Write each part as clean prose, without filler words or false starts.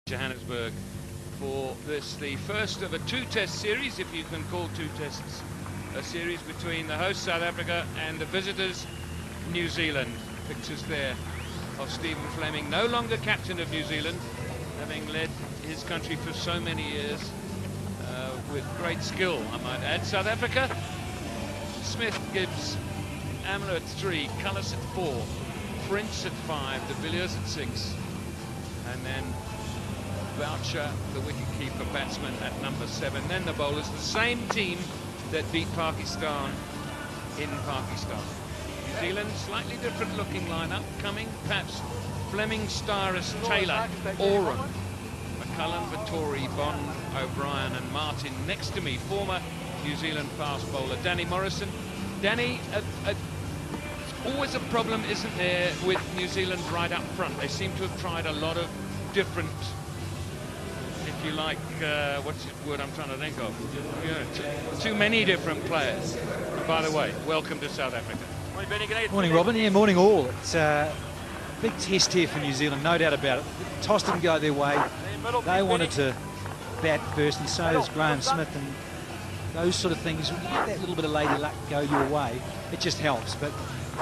Johannesburg for this, the first of a two-test series, if you can call two tests a series, between the host South Africa and the visitors New Zealand. Pictures there of Stephen Fleming, no longer captain of New Zealand, having led his country for so many years with great skill, I might add. South Africa, Smith, Gibbs, Amler at 3, Cullis at 4, Prince at 5, de Villiers at 6, and then Boucher, the wicket-keeper batsman, at number 7. Then the bowlers, the same team that beat Pakistan in Pakistan. New Zealand, slightly different looking lineup coming. Perhaps Fleming, Styrus, Taylor, Oram, McCullum, Vittori, Bond, O'Brien and Martin. Next to me, former New Zealand fast bowler Danny Morrison. Danny, always a problem, isn't there, with New Zealand right up front? They seem to have tried a lot of different, if you like, what's the word I'm trying to think of? Too many different players. By the way, welcome to South Africa. Morning, Robin. Yeah, morning all. It's a big test here for New Zealand, no doubt about it. The toss didn't go their way. They wanted to bat first, and so does Graham Smith, and those sort of things. When you get that little bit of lady luck go your way, it just helps. But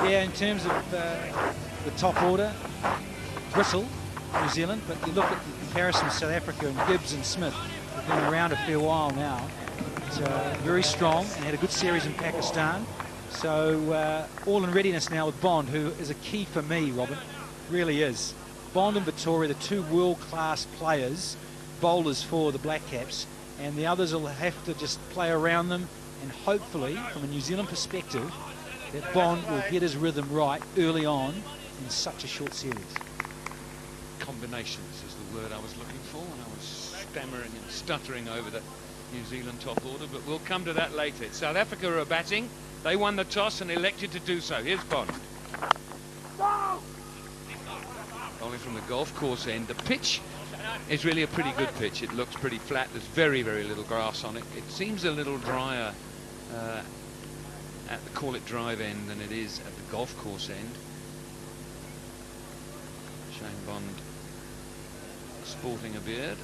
yeah, in terms of the top order, brittle, New Zealand, but you look at the comparison of South Africa and Gibbs and Smith, who've been around a fair while now. It's very strong and had a good series in Pakistan. So all in readiness now with Bond, who is a key for me, Robin, really is. Bond and Vittori, the two world-class players, bowlers for the Black Caps, and the others will have to just play around them, and hopefully, from a New Zealand perspective, that Bond will get his rhythm right early on in such a short series. Combinations is the word I was looking for when I was stammering and stuttering over the New Zealand top order, but we'll come to that later. South Africa are batting. They won the toss and elected to do so. Here's Bond. Only from the golf course end. The pitch is really a pretty good pitch. It looks pretty flat. There's very, very little grass on it. It seems a little drier at the call it drive end than it is at the golf course end. Shane Bond sporting a beard.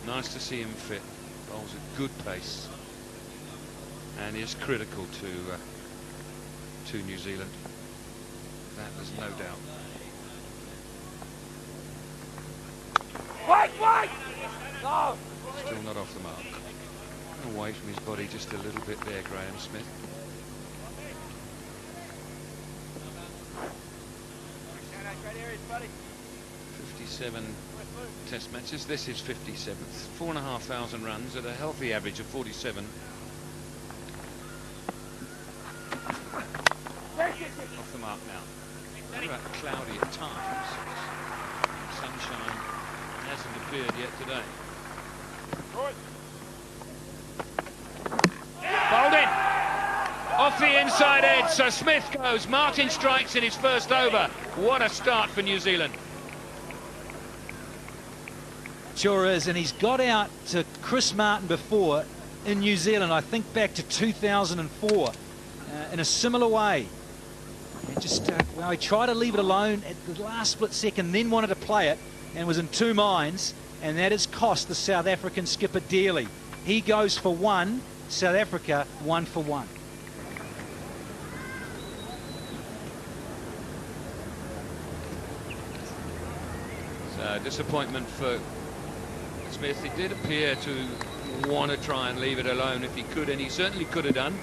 Nice to see him fit. Bowls a good pace and is critical to New Zealand. That there's no doubt. Wait! No! Still not off the mark. Away from his body just a little bit there, Graham Smith. '57 Test matches. This is 57th. 4,500 runs at a healthy average of 47. Off the mark now. Very cloudy at times. Sunshine hasn't appeared yet today. Bowled in. Off the inside edge, so Smith goes. Martin strikes in his first over. What a start for New Zealand. Sure is, and he's got out to Chris Martin before in New Zealand. I think back to 2004 in a similar way. And just, well, he tried to leave it alone at the last split second, then wanted to play it and was in two minds, and that has cost the South African skipper dearly. He goes for one, South Africa 1 for 1. So disappointment for Smith. He did appear to want to try and leave it alone if he could, and he certainly could have done.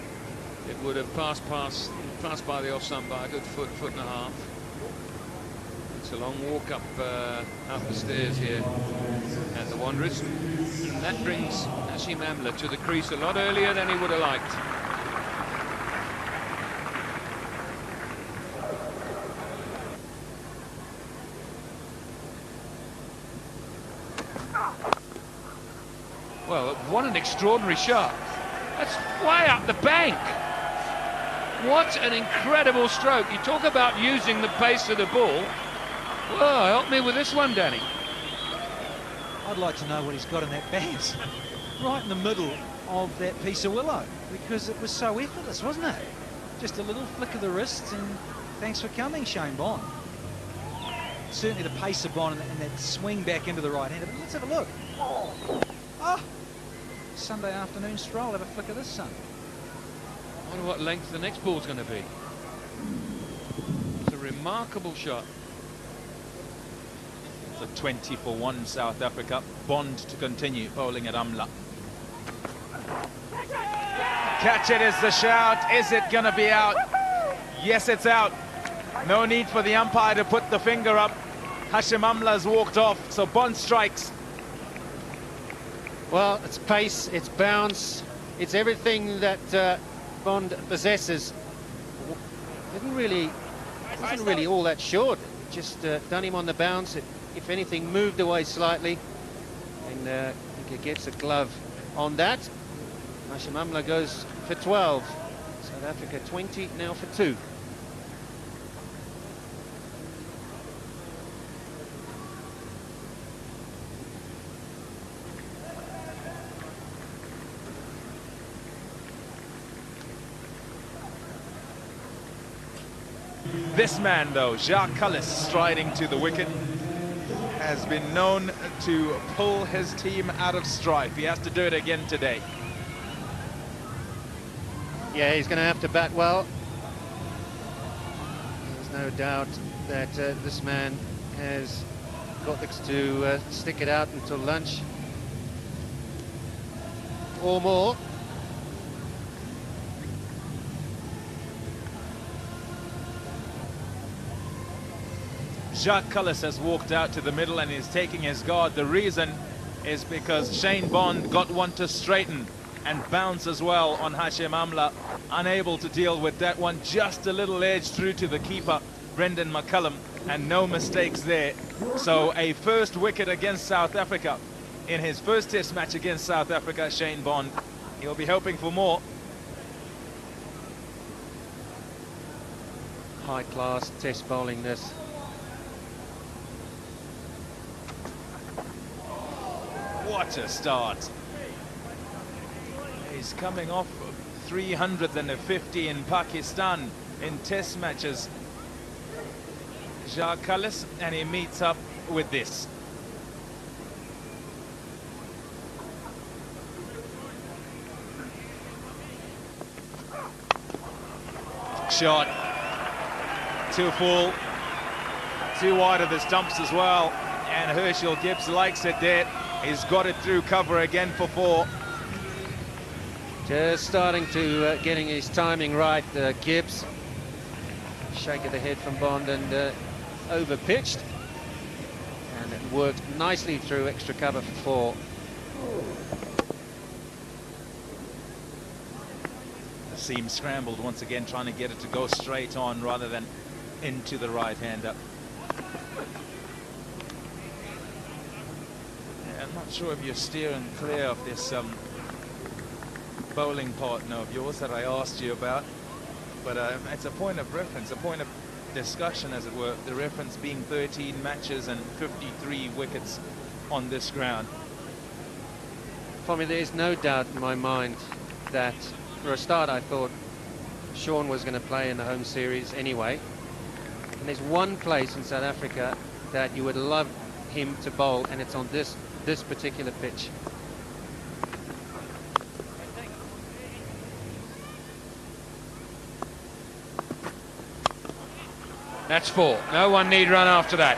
It would have passed by the off stump by a good foot and a half. It's a long walk up the stairs here at the Wanderers, and that brings Hashim Amla to the crease a lot earlier than he would have liked. Well, what an extraordinary shot. That's way up the bank. What an incredible stroke. You talk about using the pace of the ball. Well, help me with this one, Danny. I'd like to know what he's got in that bat. Right in the middle of that piece of willow, because it was so effortless, wasn't it? Just a little flick of the wrist, and thanks for coming, Shane Bond. certainly the pace of Bond and that swing back into the right hander. But let's have a look. Oh, Sunday afternoon stroll. Have a flick of this, son. I wonder what length the next ball's going to be. It's a remarkable shot. So 20 for 1 South Africa. Bond to continue bowling at Amla. Catch it is the shout. Is it going to be out? Yes, it's out. No need for the umpire to put the finger up. Hashim Amla's walked off, so Bond strikes. Well, it's pace, it's bounce, it's everything that Bond possesses. Wasn't really all that short. Just done him on the bounce. It, if anything, moved away slightly, and I think he gets a glove on that. Hashim Amla goes for 12. South Africa 20 now for 2. This man, though, Jacques Cullis, striding to the wicket, has been known to pull his team out of strife. He has to do it again today. Yeah, he's going to have to bat well. There's no doubt that this man has got to stick it out until lunch or more. Jacques Cullis has walked out to the middle and is taking his guard. The reason is because Shane Bond got one to straighten and bounce as well on Hashim Amla, unable to deal with that one. Just a little edge through to the keeper, Brendan McCullum, and no mistakes there. So a first wicket against South Africa. In his first test match against South Africa, Shane Bond, he'll be hoping for more. High class test bowling this. What a start. He's coming off 350 in Pakistan in test matches. Jacques Cullis, and he meets up with this. Shot. Too full. Too wide of the stumps as well. And Herschel Gibbs likes it there. He's got it through cover again for 4. Just starting to getting his timing right, Gibbs. Shake of the head from Bond and over pitched. And it worked nicely through extra cover for 4. The seam scrambled once again, trying to get it to go straight on rather than into the right-hander. I'm not sure if you're steering clear of this bowling partner of yours that I asked you about, but it's a point of reference, a point of discussion, as it were, the reference being 13 matches and 53 wickets on this ground. For me, there's no doubt in my mind that, for a start, I thought Sean was going to play in the home series anyway. And there's one place in South Africa that you would love him to bowl, and it's on this particular pitch. That's 4. No one need run after that.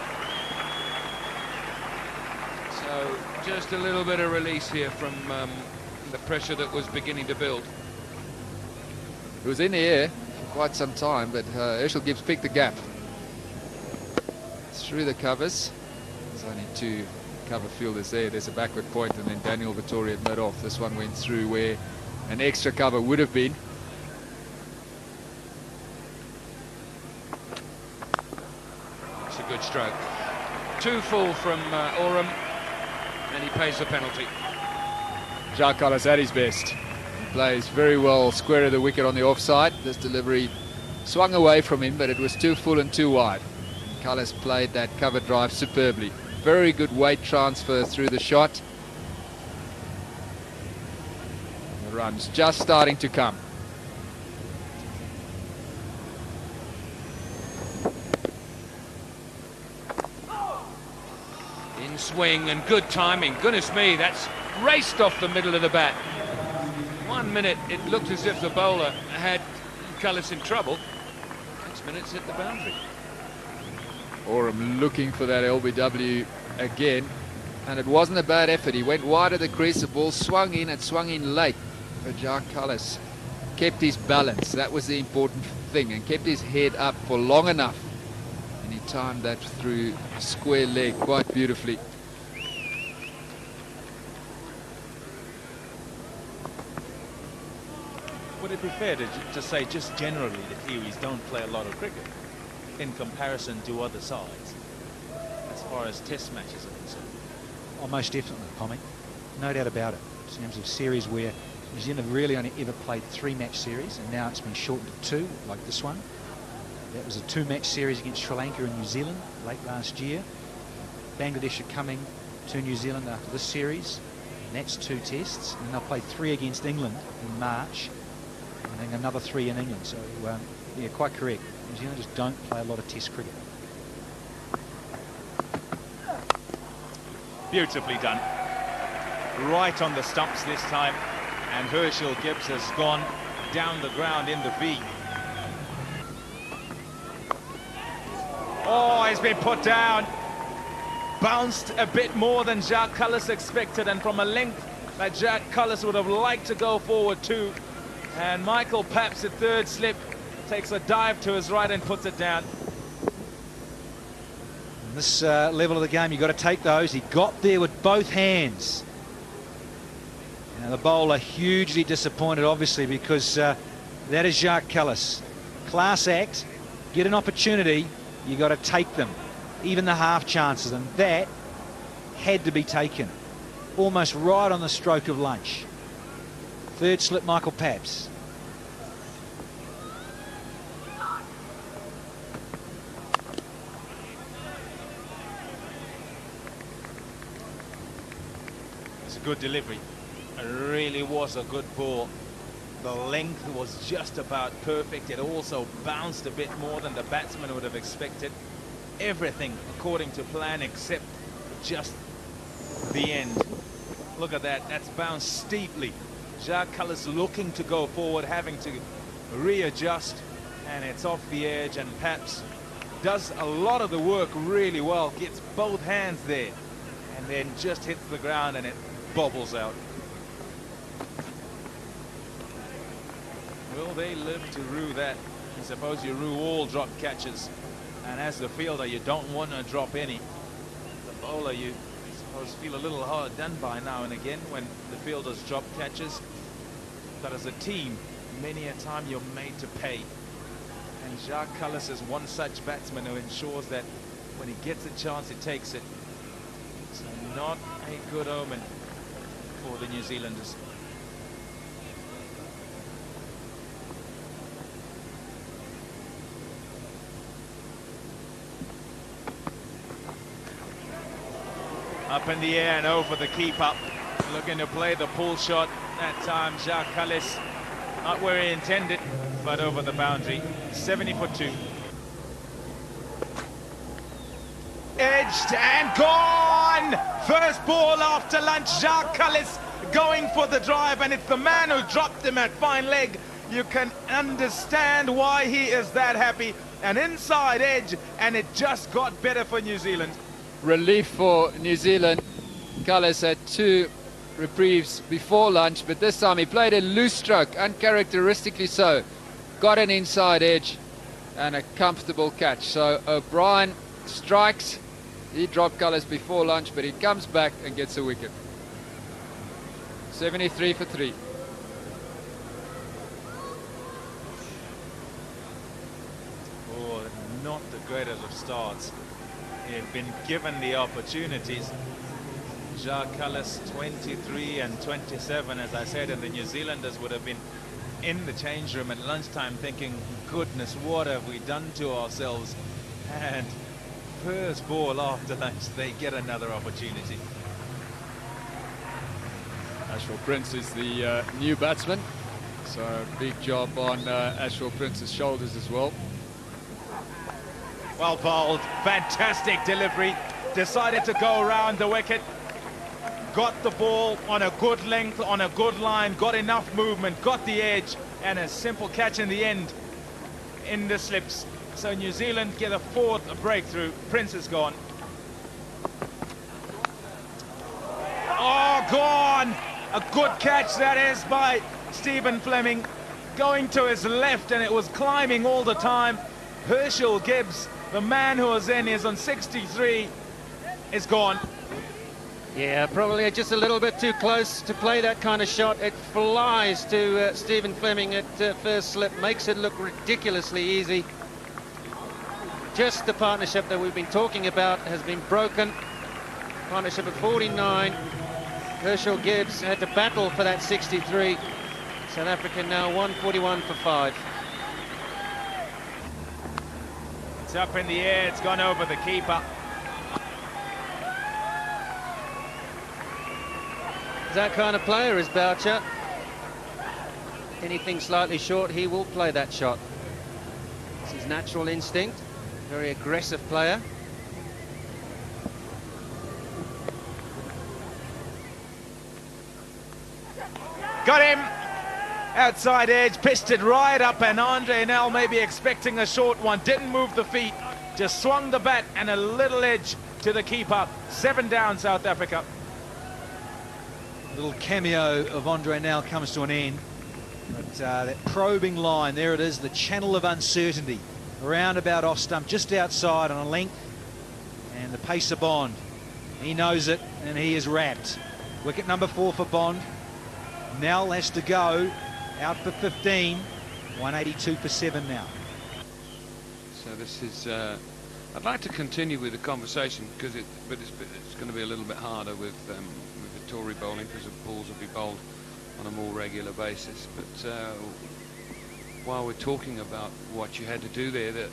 So just a little bit of release here from the pressure that was beginning to build. It was in the air for quite some time, but Herschel Gibbs picked the gap. Through the covers. There's only 2 cover fielders there. There's a backward point, and then Daniel Vittori at mid-off. This one went through where an extra cover would have been. It's a good stroke. 2 full from Oram, and he pays the penalty. Jacques Cullis at his best. He plays very well square of the wicket on the offside. This delivery swung away from him, but it was too full and too wide. Cullis played that cover drive superbly. Very good weight transfer through the shot. The run's just starting to come. In swing and good timing. Goodness me, that's raced off the middle of the bat. 1 minute it looked as if the bowler had Cullis in trouble. Next minute it's hit the boundary. Oram looking for that LBW again, and it wasn't a bad effort. He went wide of the crease, the ball swung in, and swung in late. But Jacques Cullis kept his balance. That was the important thing, and kept his head up for long enough. And he timed that through square leg quite beautifully. Would it be fair to say just generally the Kiwis don't play a lot of cricket in comparison to other sides as far as test matches are concerned? Oh, most definitely, Pommy. No doubt about it. In terms of series where New Zealand really only ever played 3-match series, and now it's been shortened to 2, like this one. That was a 2-match series against Sri Lanka and New Zealand late last year. Bangladesh are coming to New Zealand after this series, and that's 2 tests. And they'll play 3 against England in March, and then another 3 in England. So, yeah, quite correct. New Zealand just don't play a lot of test cricket. Beautifully done. Right on the stumps this time, and Herschel Gibbs has gone down the ground in the V. Oh, he's been put down. Bounced a bit more than Jacques Cullis expected, and from a length that Jacques Cullis would have liked to go forward to. And Michael Papps at third slip takes a dive to his right and puts it down. In this level of the game, you've got to take those. He got there with both hands. Now the bowler hugely disappointed, obviously, because that is Jacques Cullis. Class act, get an opportunity, you got to take them, even the half chances, and that had to be taken. Almost right on the stroke of lunch. Third slip, Michael Papps. It's a good delivery. It really was a good ball. The length was just about perfect. It also bounced a bit more than the batsman would have expected. Everything according to plan except just the end. Look at that. That's bounced steeply. Jacques Cullis looking to go forward, having to readjust, and it's off the edge, and Papps does a lot of the work really well, gets both hands there, and then just hits the ground and it bobbles out. Will they live to rue that? I suppose you rue all drop catches, and as the fielder you don't want to drop any. The bowler, you feel a little hard done by now and again when the fielders drop catches, but as a team many a time you're made to pay, and Jacques Cullis is one such batsman who ensures that when he gets a chance he takes it. So not a good omen for the New Zealanders. Up in the air and over the keeper, looking to play the pull shot. That time Jacques Cullis not where he intended, but over the boundary. 70 for 2. Edged and gone! First ball after lunch, Jacques Cullis going for the drive, and it's the man who dropped him at fine leg. You can understand why he is that happy. An inside edge, and it just got better for New Zealand. Relief for New Zealand. Cullis had 2 reprieves before lunch, but this time he played a loose stroke, uncharacteristically so. Got an inside edge and a comfortable catch. So O'Brien strikes. He dropped Cullis before lunch, but he comes back and gets a wicket. 73 for 3. Oh, not the greatest of starts. He'd been given the opportunities. Jacques Cullis 23 and 27, as I said, and the New Zealanders would have been in the change room at lunchtime thinking, goodness, what have we done to ourselves? And first ball after lunch, they get another opportunity. Ashwell Prince is the new batsman, so big job on Ashwell Prince's shoulders as well. Well bowled, fantastic delivery. decided to go around the wicket, got the ball on a good length, on a good line, got enough movement, got the edge, and a simple catch in the end in the slips. So New Zealand get a fourth breakthrough. Prince is gone. Oh, gone! A good catch that is by Stephen Fleming, going to his left, and it was climbing all the time. Herschel Gibbs, the man who was in, is on 63, is gone. Yeah, probably just a little bit too close to play that kind of shot. It flies to Stephen Fleming at first slip, makes it look ridiculously easy. Just the partnership that we've been talking about has been broken. Partnership at 49. Herschel Gibbs had to battle for that 63. South Africa now 141 for 5. It's up in the air, it's gone over the keeper. That kind of player is Boucher. Anything slightly short, he will play that shot. It's his natural instinct. Very aggressive player. Got him! Outside edge, pitched it right up, and Andre Nel maybe expecting a short one. Didn't move the feet, just swung the bat and a little edge to the keeper. 7 down, South Africa. Little cameo of Andre Nel comes to an end. But that probing line, there it is, the channel of uncertainty. Around about off stump, just outside on a length. And the pacer Bond. He knows it, and he is wrapped. Wicket number 4 for Bond. Nel has to go. Out for 15. 182 for 7 now. So this is... I'd like to continue with the conversation, because it's going to be a little bit harder with Tory bowling, because the balls will be bowled on a more regular basis. But while we're talking about what you had to do there, the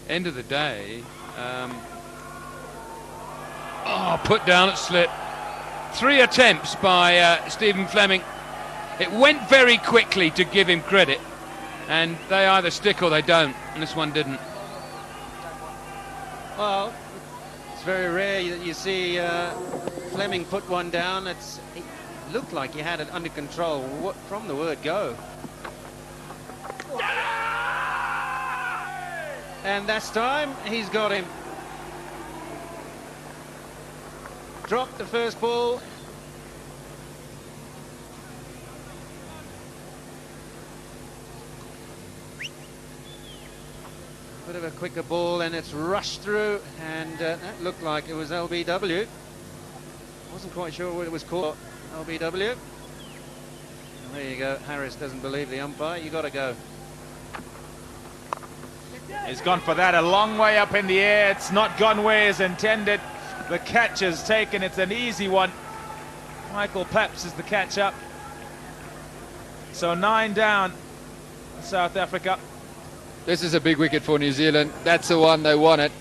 end of the day, put down at slip. 3 attempts by Stephen Fleming. It went very quickly, to give him credit, and they either stick or they don't, and this one didn't. Well, it's very rare that you see Fleming put one down. It looked like he had it under control from the word go. And that's time, he's got him. Dropped the first ball. Bit of a quicker ball, and it's rushed through, and that looked like it was LBW. Wasn't quite sure what it was called. LBW. And there you go. Harris doesn't believe the umpire. You got to go. He's gone for that a long way up in the air. It's not gone where it's intended. The catch is taken. It's an easy one. Michael Paps is the catch up. So 9 down, South Africa. This is a big wicket for New Zealand. That's the one they wanted.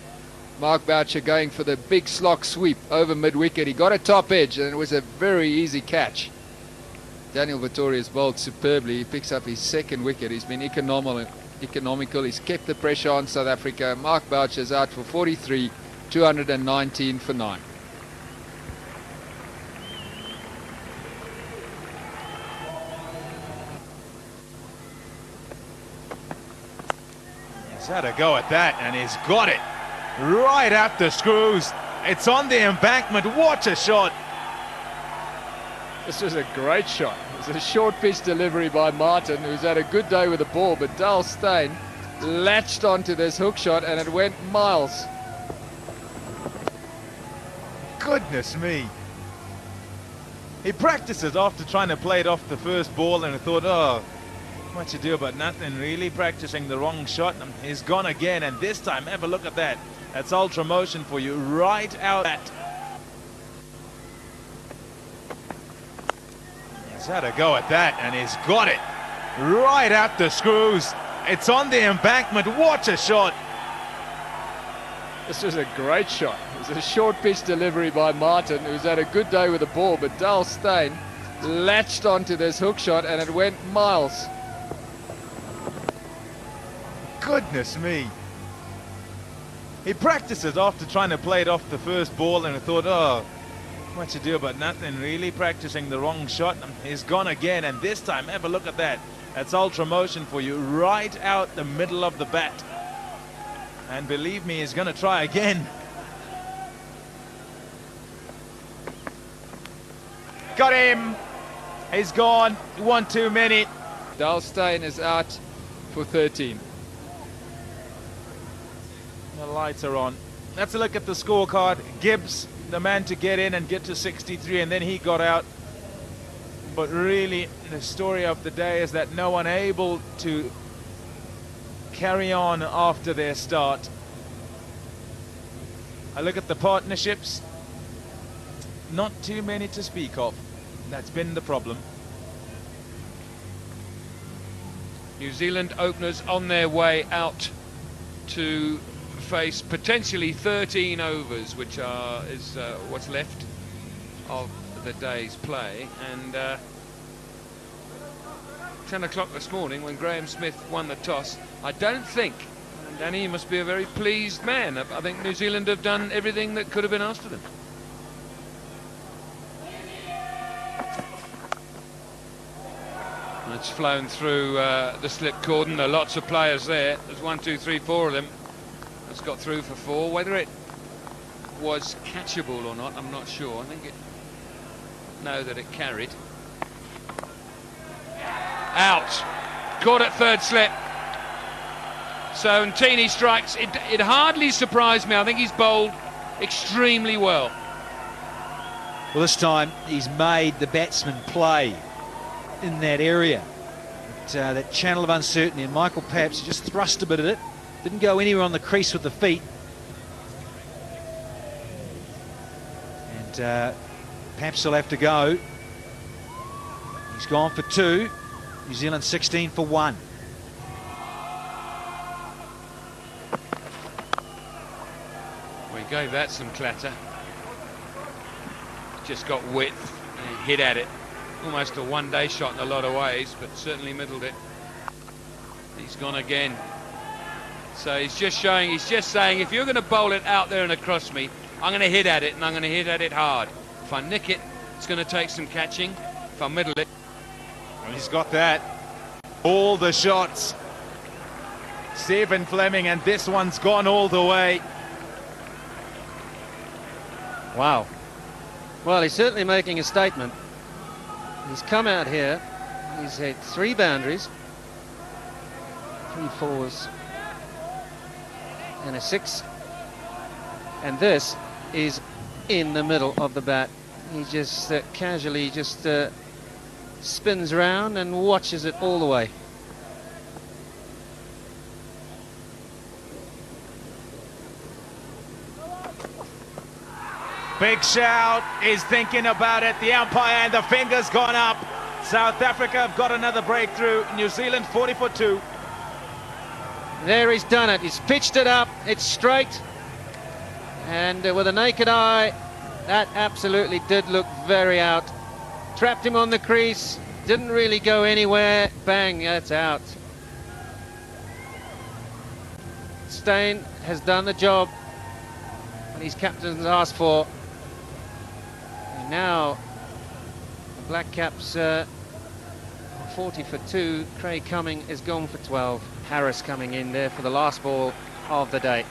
Mark Boucher going for the big slog sweep over mid-wicket. He got a top edge, and it was a very easy catch. Daniel Vittoria's bowled superbly. He picks up his 2nd wicket. He's been economical. He's kept the pressure on South Africa. Mark Boucher's out for 43, 219 for 9. He's had a go at that, and he's got it right at the screws. It's on the embankment. What a shot! This was a great shot. It was a short pitch delivery by Martin, who's had a good day with the ball, but Dal Steyn latched onto this hook shot, and it went miles. Goodness me. He practices after trying to play it off the first ball, and he thought, oh, what you do about nothing, really, practicing the wrong shot. And he's gone again, and this time, have a look at that. That's ultra motion for you, right out at. He's had a go at that, and he's got it right at the screws. It's on the embankment. What a shot! This was a great shot. It was a short pitch delivery by Martin, who's had a good day with the ball, but Dal Steyn latched onto this hook shot, and it went miles. Goodness me. He practices after trying to play it off the first ball, and I thought, oh, what you do about nothing, really practicing the wrong shot. And he's gone again, and this time, have a look at that. That's ultra motion for you, right out the middle of the bat. And believe me, he's going to try again. Got him. He's gone. One too many. Dalstein is out for 13. The lights are on. Let's look at the scorecard. Gibbs, the man to get in and get to 63, and then he got out. But really, the story of the day is that no one able to carry on after their start. I look at the partnerships. Not too many to speak of. That's been the problem. New Zealand openers on their way out to face potentially 13 overs, which is what's left of the day's play. And 10 o'clock this morning, when Graham Smith won the toss, I don't think, and Danny must be a very pleased man, I think New Zealand have done everything that could have been asked of them. It's flown through the slip cordon. There are lots of players there. There's 1, 2, 3, 4 of them. It's got through for 4. Whether it was catchable or not, I'm not sure. I think it. No, that it carried. Out. Caught at third slip. So Ntini strikes. It hardly surprised me. I think he's bowled extremely well. Well, this time he's made the batsman play in that area, that channel of uncertainty, and Michael Papps just thrust a bit at it, didn't go anywhere on the crease with the feet, and Papps will have to go. He's gone for 2. New Zealand 16 for 1. We gave that some clatter. Just got width and hit at it. Almost a one-day shot in a lot of ways, but certainly middled it. He's gone again. So he's just showing, he's just saying, if you're going to bowl it out there and across me, I'm going to hit at it, and I'm going to hit at it hard. If I nick it, it's going to take some catching. If I middle it... Well, he's got that. All the shots. Stephen Fleming, and this one's gone all the way. Wow. Well, he's certainly making a statement. He's come out here, he's hit 3 boundaries, 3 fours and a 6, and this is in the middle of the bat. He just casually just spins around and watches it all the way. Big shout, he's thinking about it, the umpire, and the finger's gone up. South Africa have got another breakthrough. New Zealand 40 for 2. There he's done it, he's pitched it up, it's straight, and with a naked eye, that absolutely did look very out. Trapped him on the crease, didn't really go anywhere, bang, that's out. Steyn has done the job that his captain's asked for. Now, the Black Caps 40 for 2. Craig Cumming is gone for 12. Harris coming in there for the last ball of the day.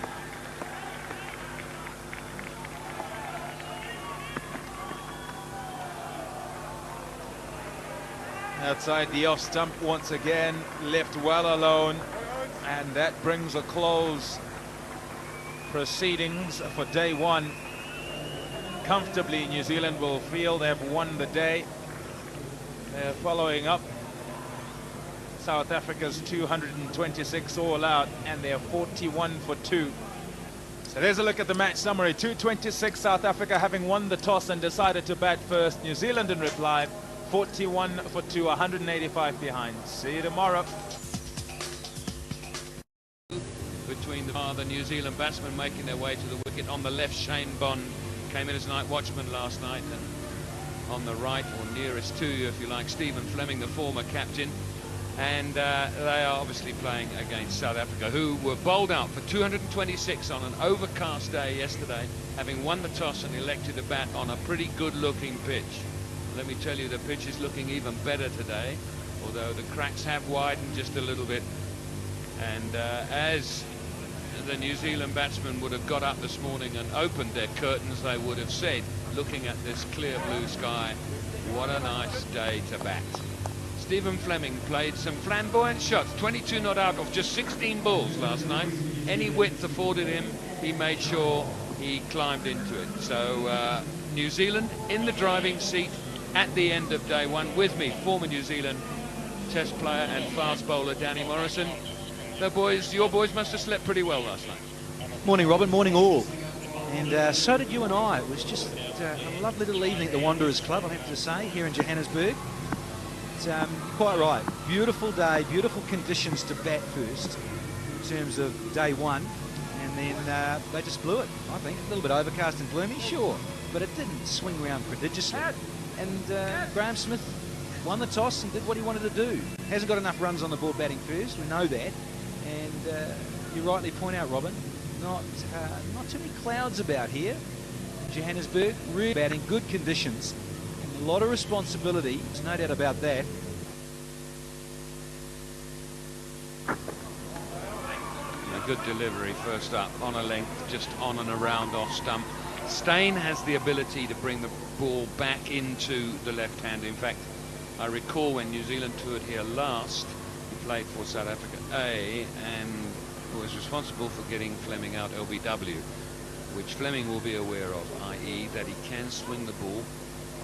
Outside the off stump once again, left well alone, and that brings a close proceedings for day 1. Comfortably, New Zealand will feel they've won the day. They're following up South Africa's 226 all out, and they're 41 for 2. So there's a look at the match summary. 226 South Africa having won the toss and decided to bat first. New Zealand in reply, 41 for 2, 185 behind. See you tomorrow. Between the New Zealand batsmen making their way to the wicket. On the left, Shane Bond came in as night watchman last night, and on the right, or nearest to you if you like, Stephen Fleming, the former captain. And they are obviously playing against South Africa, who were bowled out for 226 on an overcast day yesterday, having won the toss and elected to bat on a pretty good-looking pitch. Let me tell you, the pitch is looking even better today, although the cracks have widened just a little bit. And as the New Zealand batsmen would have got up this morning and opened their curtains, they would have said, looking at this clear blue sky, what a nice day to bat. Stephen Fleming played some flamboyant shots, 22 not out of just 16 balls last night. Any width afforded him, he made sure he climbed into it. So New Zealand in the driving seat at the end of day one. With me, former New Zealand Test player and fast bowler Danny Morrison. The boys, your boys must have slept pretty well last night. Morning, Robin. Morning, all. And so did you and I. It was just a lovely little evening at the Wanderers Club, I have to say, here in Johannesburg. It's quite right. Beautiful day, beautiful conditions to bat first in terms of day one. And then they just blew it, I think. A little bit overcast and gloomy, sure. But it didn't swing around prodigiously. And Graham Smith won the toss and did what he wanted to do. Hasn't got enough runs on the board batting first, we know that. And you rightly point out, Robin, not too many clouds about here. Johannesburg, really batting, good conditions. A lot of responsibility, there's no doubt about that. A good delivery first up, on a length, just on and around off stump. Steyn has the ability to bring the ball back into the left hand. In fact, I recall when New Zealand toured here last, he played for South Africa A and was responsible for getting Fleming out LBW, which Fleming will be aware of, i.e. that he can swing the ball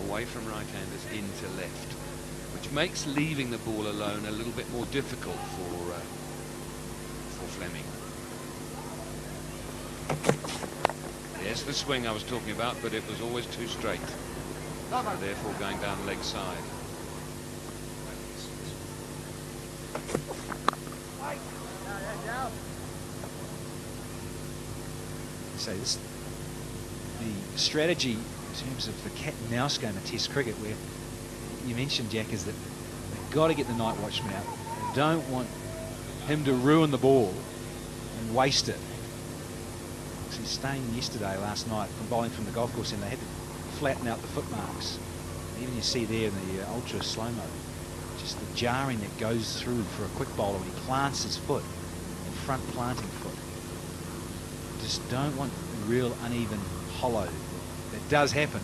away from right-handers into left, which makes leaving the ball alone a little bit more difficult for Fleming. Yes, the swing I was talking about, but it was always too straight, so therefore going down leg side. So this, the strategy in terms of the cat and mouse game of Test cricket, where you mentioned, Jack, is that they've got to get the night watchman out. They don't want him to ruin the ball and waste it. Actually, Steyn yesterday, last night, from bowling from the golf course, and they had to flatten out the footmarks. And even you see there in the ultra slow-mo, just the jarring that goes through for a quick bowler when he plants his foot, the front planting foot. Just don't want real uneven hollow. That does happen.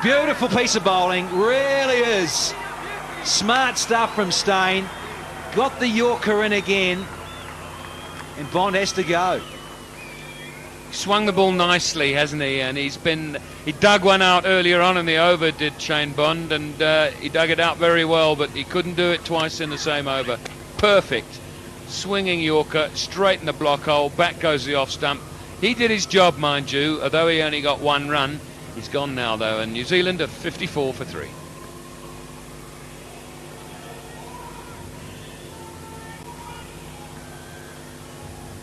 Beautiful piece of bowling, really is. Smart stuff from Steyn. Got the Yorker in again, and Bond has to go. Swung the ball nicely, hasn't he? And he dug one out earlier on in the over, did Shane Bond, and he dug it out very well, but he couldn't do it twice in the same over. Perfect. Swinging Yorker, straight in the block hole, back goes the off stump. He did his job, mind you, although he only got one run. He's gone now, though, and New Zealand are 54 for 3.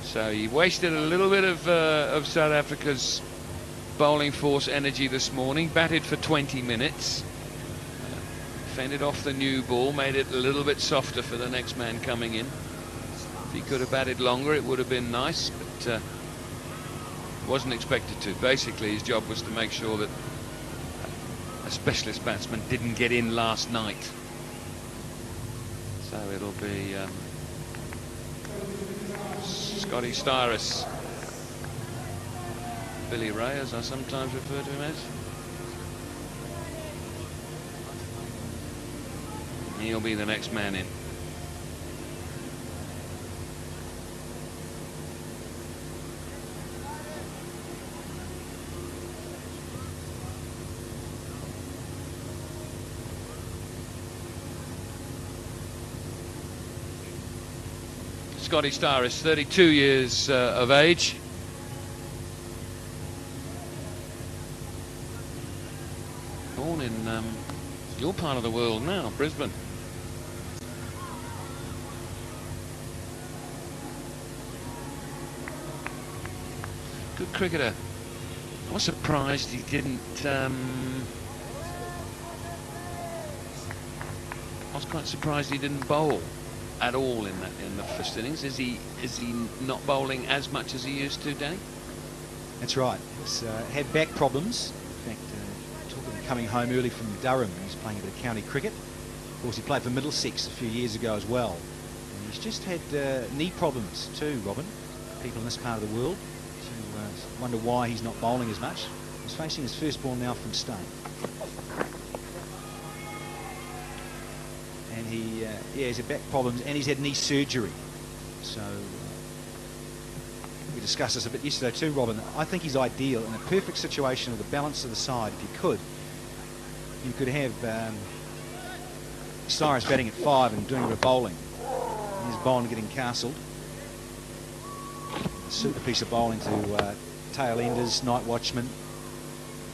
So he wasted a little bit of South Africa's bowling force energy this morning, batted for 20 minutes, fended off the new ball, made it a little bit softer for the next man coming in. If he could have batted longer, it would have been nice, but wasn't expected to. Basically, his job was to make sure that a specialist batsman didn't get in last night. So it'll be Scotty Styrus, Billy Ray, as I sometimes refer to him as. He'll be the next man in. Scotty Styrus, 32 years of age. Born in your part of the world now, Brisbane. Good cricketer. I was surprised he didn't. I was was quite surprised he didn't bowl at all in the first innings. Is he not bowling as much as he used to, Danny? That's right. He's had back problems. In fact, talking of coming home early from Durham, he was playing a bit of county cricket. Of course, he played for Middlesex a few years ago as well. And he's just had knee problems too, Robin. People in this part of the world wonder why he's not bowling as much. He's facing his first ball now from Stone. And he's had back problems and he's had knee surgery. So we discussed this a bit yesterday too, Robin. I think he's ideal in a perfect situation of the balance of the side. If you could have Cyrus batting at 5 and doing a bit of bowling. Here's Bond getting castled. A super piece of bowling to tail enders, night watchmen.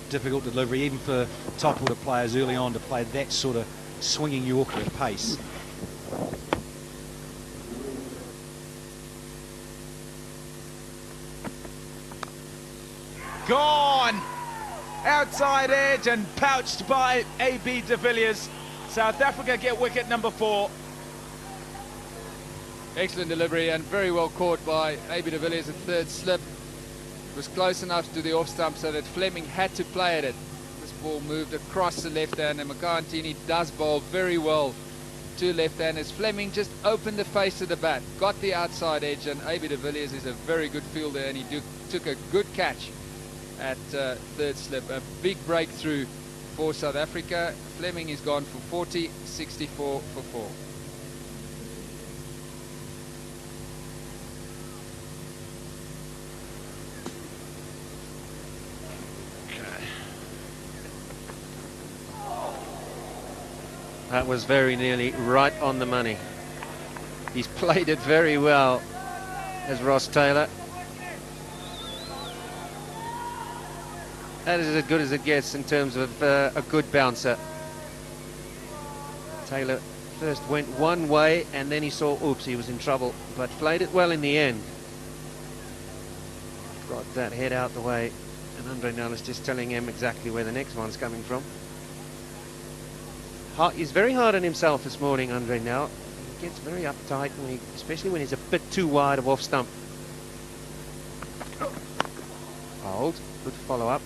Difficult delivery, even for top order players early on to play that sort of swinging Yorker at pace. Gone! Outside edge and pouched by A.B. de Villiers. South Africa get wicket number 4. Excellent delivery and very well caught by A.B. de Villiers at third slip. It was close enough to the off stump so that Fleming had to play at it. This ball moved across the left hand and Makantini does bowl very well to left-handers. Fleming just opened the face of the bat, got the outside edge, and A.B. de Villiers is a very good fielder and he took a good catch at third slip. A big breakthrough for South Africa. Fleming is gone for 40, 64 for 4. That was very nearly right on the money. He's played it very well, as Ross Taylor. That is as good as it gets in terms of a good bouncer. Taylor first went one way and then he saw, oops, he was in trouble, but played it well in the end. Got that head out the way, and Andre Nellis just telling him exactly where the next one's coming from. He's very hard on himself this morning, Andre Nell. He gets very uptight, especially when he's a bit too wide of off stump. Hold, good follow up.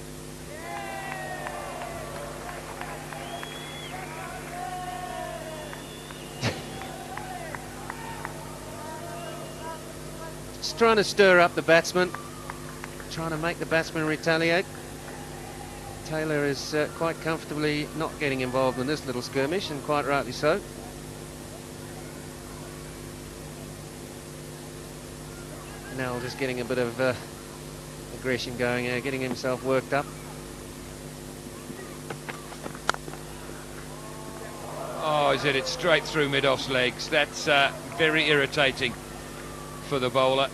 Just trying to stir up the batsman, trying to make the batsman retaliate. Taylor is quite comfortably not getting involved in this little skirmish, and quite rightly so. Now just getting a bit of aggression going, getting himself worked up. Oh, he's hit it straight through mid-off's legs. That's very irritating for the bowler.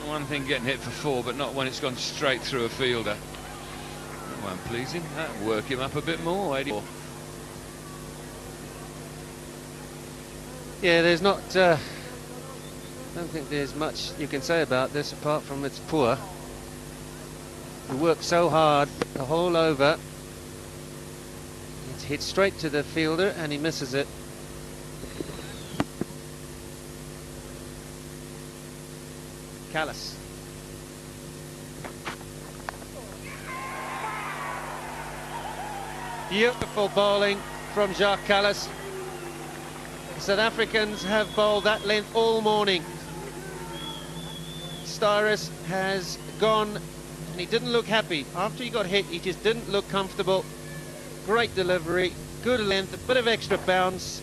One thing getting hit for 4, but not when it's gone straight through a fielder. That won't please him. That'll work him up a bit more. 84. Yeah, there's not... I don't think there's much you can say about this apart from it's poor. He worked so hard the whole over. It's hit straight to the fielder and he misses it. Callis. Beautiful bowling from Jacques Callis. The South Africans have bowled that length all morning. Cyrus has gone and he didn't look happy. After he got hit, he just didn't look comfortable. Great delivery, good length, a bit of extra bounce.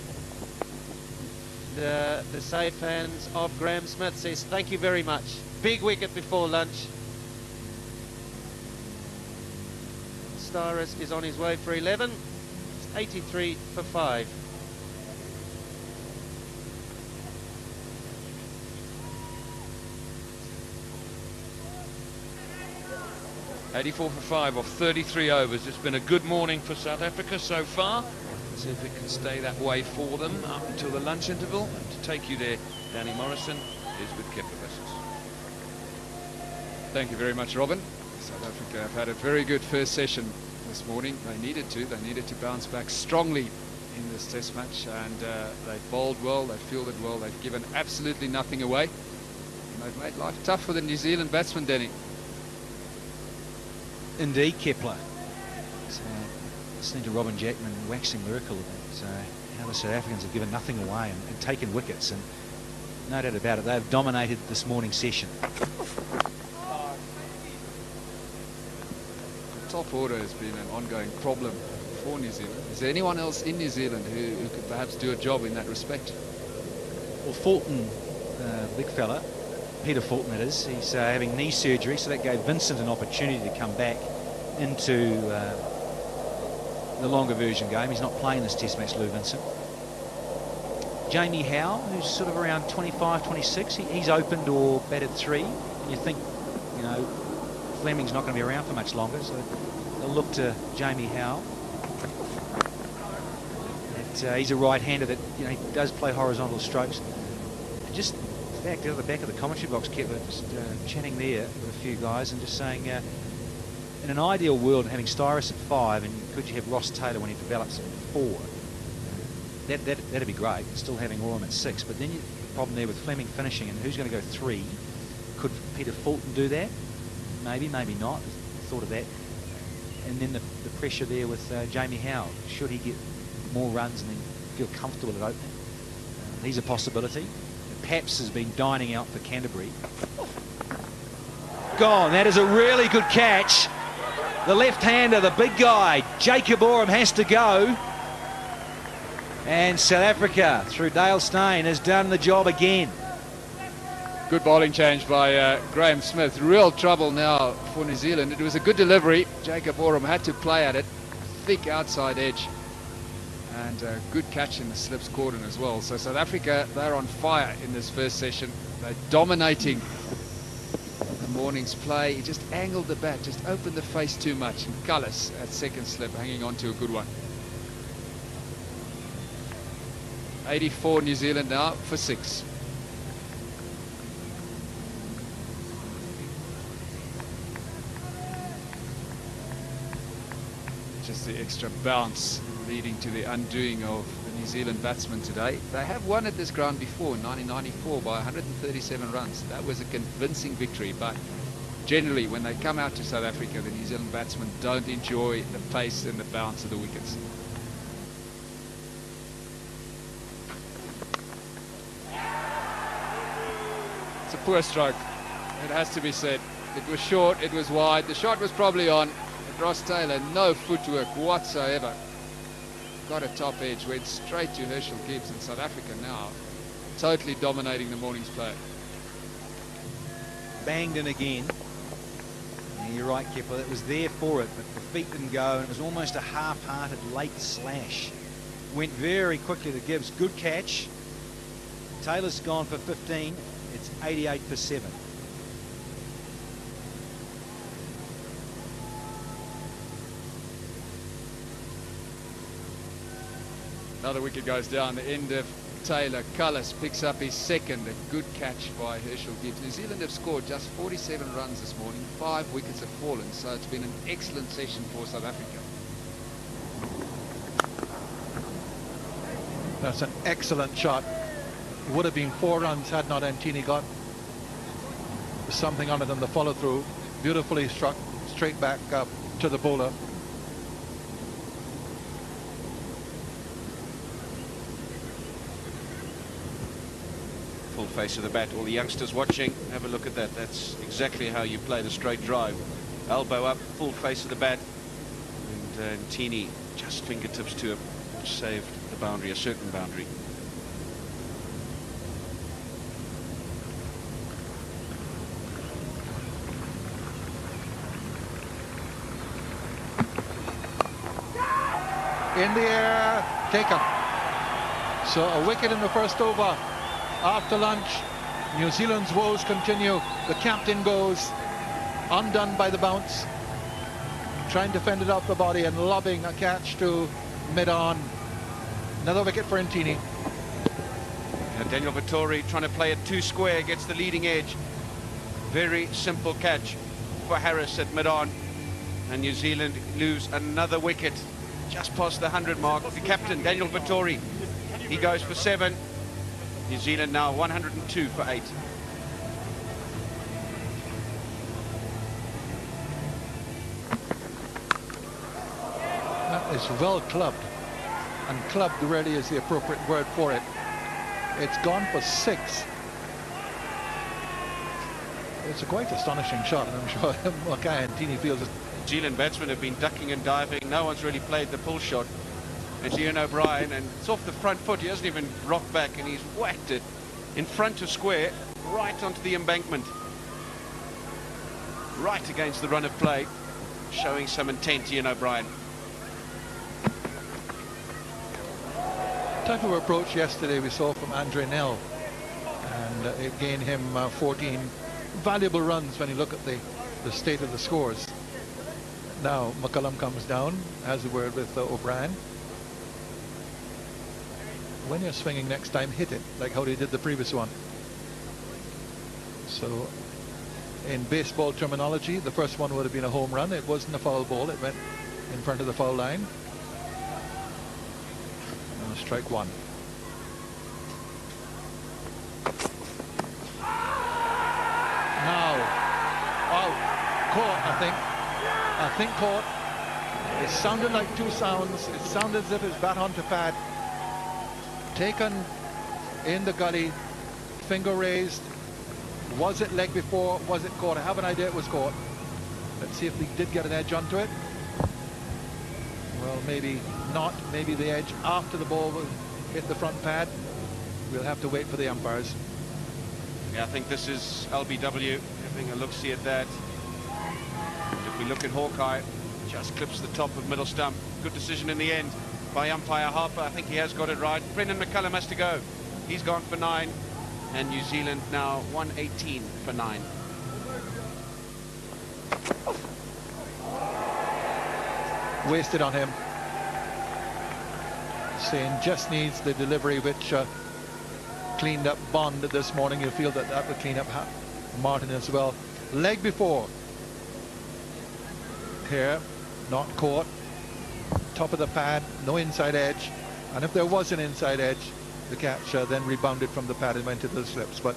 The safe hands of Graham Smith says thank you very much. Big wicket before lunch. Cyrus is on his way for 11. It's 83 for 5. '84 for 5 off 33 overs. It's been a good morning for South Africa so far. Let's see if it can stay that way for them up until the lunch interval. And to take you there, Danny Morrison is with Kipper Vessels. Thank you very much, Robin. South Africa have had a very good first session this morning. They needed to bounce back strongly in this test match, and they've bowled well, they've fielded well, they've given absolutely nothing away. And they've made life tough for the New Zealand batsmen, Denny. Indeed, Kepler. So, listening to Robin Jackman waxing lyrical about how the South Africans have given nothing away and taken wickets, and no doubt about it, they've dominated this morning's session. The top order has been an ongoing problem for New Zealand. Is there anyone else in New Zealand who could perhaps do a job in that respect? Well, Fulton, big fella, Peter Fulton it is, he's having knee surgery, so that gave Vincent an opportunity to come back into the longer version game. He's not playing this test match, Lou Vincent. Jamie Howe, who's sort of around 25, 26, he's opened or batted 3. You think, you know, Fleming's not going to be around for much longer, so they'll look to Jamie Howe. He's a right-hander that, you know, he does play horizontal strokes. And just back to the back of the commentary box, Kepler, just chatting there with a few guys and just saying, in an ideal world, having Styrus at 5, and could you have Ross Taylor when he develops at 4? That'd be great. Still having Oram at 6, but then the problem there with Fleming finishing, and who's going to go 3? Could Peter Fulton do that? Maybe, maybe not. Thought of that. And then the pressure there with Jamie Howe. Should he get more runs and then feel comfortable at opening? He's a possibility. Paps has been dining out for Canterbury. Gone. That is a really good catch. The left-hander, the big guy, Jacob Oram, has to go. And South Africa, through Dale Steyn, has done the job again. Good bowling change by Graham Smith. Real trouble now for New Zealand. It was a good delivery. Jacob Oram had to play at it. Thick outside edge. And a good catch in the slips cordon as well. So South Africa, they're on fire in this first session. They're dominating the morning's play. He just angled the bat, just opened the face too much. And Cullis at second slip, hanging on to a good one. 84 New Zealand now for 6. Just the extra bounce leading to the undoing of the New Zealand batsmen today. They have won at this ground before in 1994 by 137 runs. That was a convincing victory, but generally when they come out to South Africa, the New Zealand batsmen don't enjoy the pace and the bounce of the wickets. It's a poor stroke, it has to be said. It was short, it was wide, the shot was probably on. Ross Taylor, no footwork whatsoever. Got a top edge, went straight to Herschel Gibbs, and South Africa now totally dominating the morning's play. Banged in again. And you're right, Kepler, it was there for it, but the feet didn't go, and it was almost a half-hearted late slash. Went very quickly to Gibbs. Good catch. Taylor's gone for 15. It's 88 for 7. Another wicket goes down, the end of Taylor. Cullis picks up his second. A good catch by Herschel Gibbs. New Zealand have scored just 47 runs this morning. 5 wickets have fallen, so it's been an excellent session for South Africa. That's an excellent shot. It would have been 4 runs had not Antini got something on it than the follow through. Beautifully struck straight back up to the bowler. Full face of the bat. All the youngsters watching, have a look at that. That's exactly how you play the straight drive. Elbow up, full face of the bat, and Tini just fingertips to it, which saved the boundary, a certain boundary. In the air, taken. So a wicket in the first over. After lunch, New Zealand's woes continue. The captain goes undone by the bounce, trying to fend it off the body and lobbing a catch to mid-on. Another wicket for Antini. Daniel Vettori trying to play it 2 square, gets the leading edge. Very simple catch for Harris at mid-on, and New Zealand lose another wicket. just past the 100 mark. The captain, Daniel Vittori, he goes for 7. New Zealand now 102 for 8. That is well clubbed, and clubbed really is the appropriate word for it. It's gone for 6. It's a quite astonishing shot, and I'm sure Mackay and Tini feels it. New Zealand batsmen have been ducking and diving. No one's really played the pull shot. It's Ian O'Brien, and it's off the front foot. He doesn't even rock back, and he's whacked it in front of square, right onto the embankment. Right against the run of play, showing some intent, Ian O'Brien. Type of approach yesterday we saw from Andre Nell, and it gained him 14 valuable runs when you look at the state of the scores. Now McCullum comes down, has a word with O'Brien. When you're swinging next time, hit it like how they did the previous one. So in baseball terminology, the first one would have been a home run. It wasn't a foul ball, it went in front of the foul line. And strike 1. Now out, caught. I think caught. It sounded like 2 sounds. It sounded as if his bat onto pad, taken in the gully, finger raised. Was it leg before? Was it caught? I have an idea it was caught. Let's see if he did get an edge onto it. Well, maybe not. Maybe the edge after the ball will hit the front pad. We'll have to wait for the umpires. Yeah, I think this is LBW having a look-see at that. If we look at Hawkeye, just clips the top of middle stump. Good decision in the end by umpire Harper. I think he has got it right. Brendan McCullum has to go. He's gone for 9, and New Zealand now 118 for 9. Wasted on him. Saying just needs the delivery, which cleaned up Bond this morning. You feel that would clean up Martin as well. Leg before. Here, not caught. Top of the pad, no inside edge. And if there was an inside edge, the catch then rebounded from the pad and went to the slips. But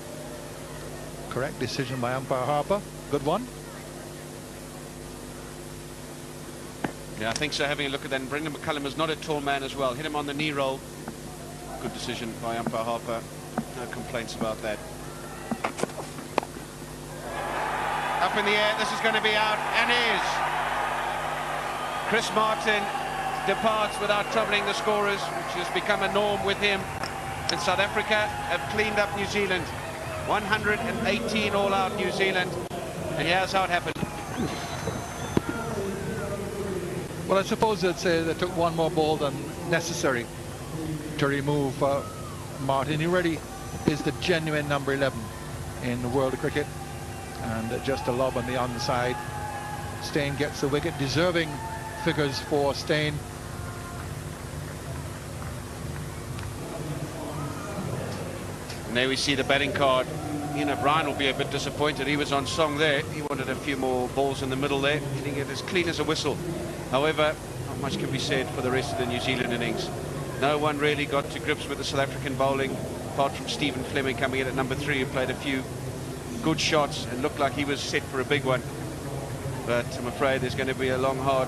correct decision by umpire Harper. Good one. Yeah, I think so. Having a look at that, and Brendan McCullum is not a tall man as well. Hit him on the knee roll. Good decision by umpire Harper. No complaints about that. Up in the air, this is going to be out, and is. Chris Martin departs without troubling the scorers, which has become a norm with him. And South Africa have cleaned up New Zealand. 118 all out New Zealand. And here's how it happened. Well, I suppose they'd say they took one more ball than necessary to remove Martin. He really is the genuine number 11 in the world of cricket. And just a lob on the onside. Steyn gets the wicket. Deserving figures for Steyn. And there we see the batting card. Ian O'Brien will be a bit disappointed. He was on song there. He wanted a few more balls in the middle there, hitting it as clean as a whistle. However, not much can be said for the rest of the New Zealand innings. No one really got to grips with the South African bowling, apart from Stephen Fleming coming in at number 3, who played a few good shots and looked like he was set for a big one. But I'm afraid there's going to be a long, hard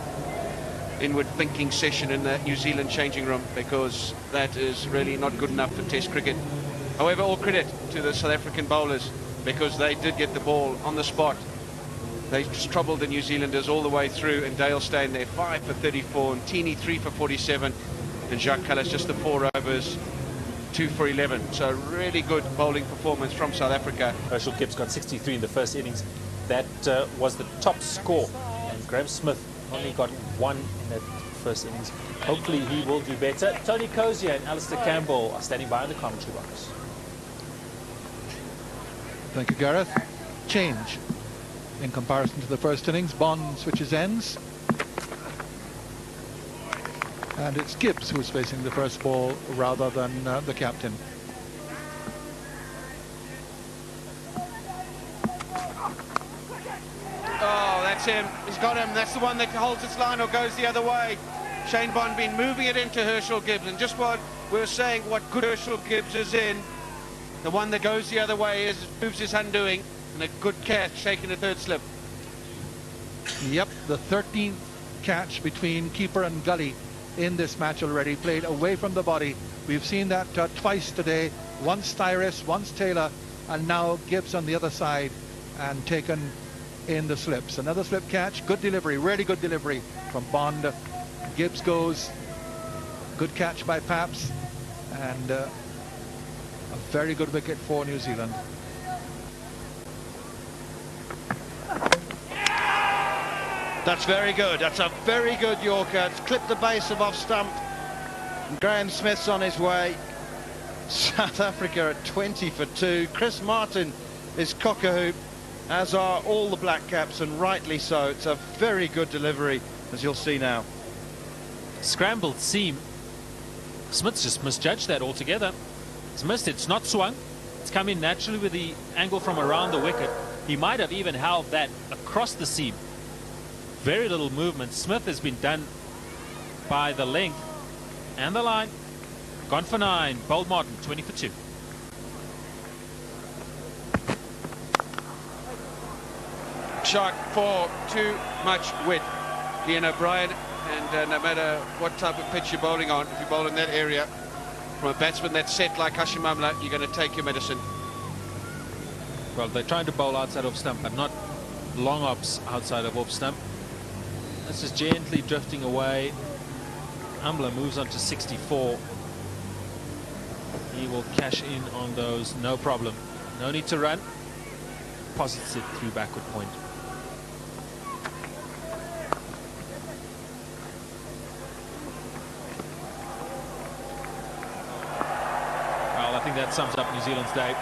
inward thinking session in the New Zealand changing room, because that is really not good enough for Test cricket. However, all credit to the South African bowlers, because they did get the ball on the spot. They just troubled the New Zealanders all the way through, and Dale Steyn there 5 for 34, and Tini 3 for 47, and Jacques Kallis just the 4 overs, 2 for 11. So really good bowling performance from South Africa. Herschel Gibbs got 63 in the first innings. That was the top score, and Graham Smith only got 1 in that first innings. Hopefully he will do better. Tony Cozier and Alistair Campbell are standing by in the commentary box. Thank you, Gareth. Change in comparison to the first innings. Bond switches ends. And it's Gibbs who's facing the first ball rather than the captain. Oh, that's him. He's got him. That's the one that holds its line or goes the other way. Shane Bond been moving it into Herschel Gibbs, and just what we were saying, what good Herschel Gibbs is in, the one that goes the other way moves his undoing, and a good catch, shaking the third slip. Yep, the 13th catch between keeper and gully in this match already, played away from the body. We've seen that twice today, once Tyrus, once Taylor, and now Gibbs on the other side and taken in the slips. Another slip catch, good delivery, really good delivery from Bond. Gibbs goes, good catch by Paps, and a very good wicket for New Zealand. That's very good. That's a very good Yorker. It's clipped the base of off stump. And Graham Smith's on his way. South Africa at 20 for 2. Chris Martin is cock-a-hoop, as are all the Black Caps, and rightly so. It's a very good delivery, as you'll see now. Scrambled seam. Smith's just misjudged that altogether. It's missed it. It's not swung. It's come in naturally with the angle from around the wicket. He might have even held that across the seam. Very little movement. Smith has been done by the length and the line. Gone for 9. Bold Martin, 20 for 2. Shark for too much width. Ian O'Brien, and no matter what type of pitch you're bowling on, if you bowl in that area, from a batsman that's set like Hashim Amla, you're going to take your medicine. Well, they're trying to bowl outside off stump, but not long ups outside of off stump. That's just gently drifting away. Amla moves on to 64. He will cash in on those, no problem. No need to run. Posits it through backward point. Well, I think that sums up New Zealand's day.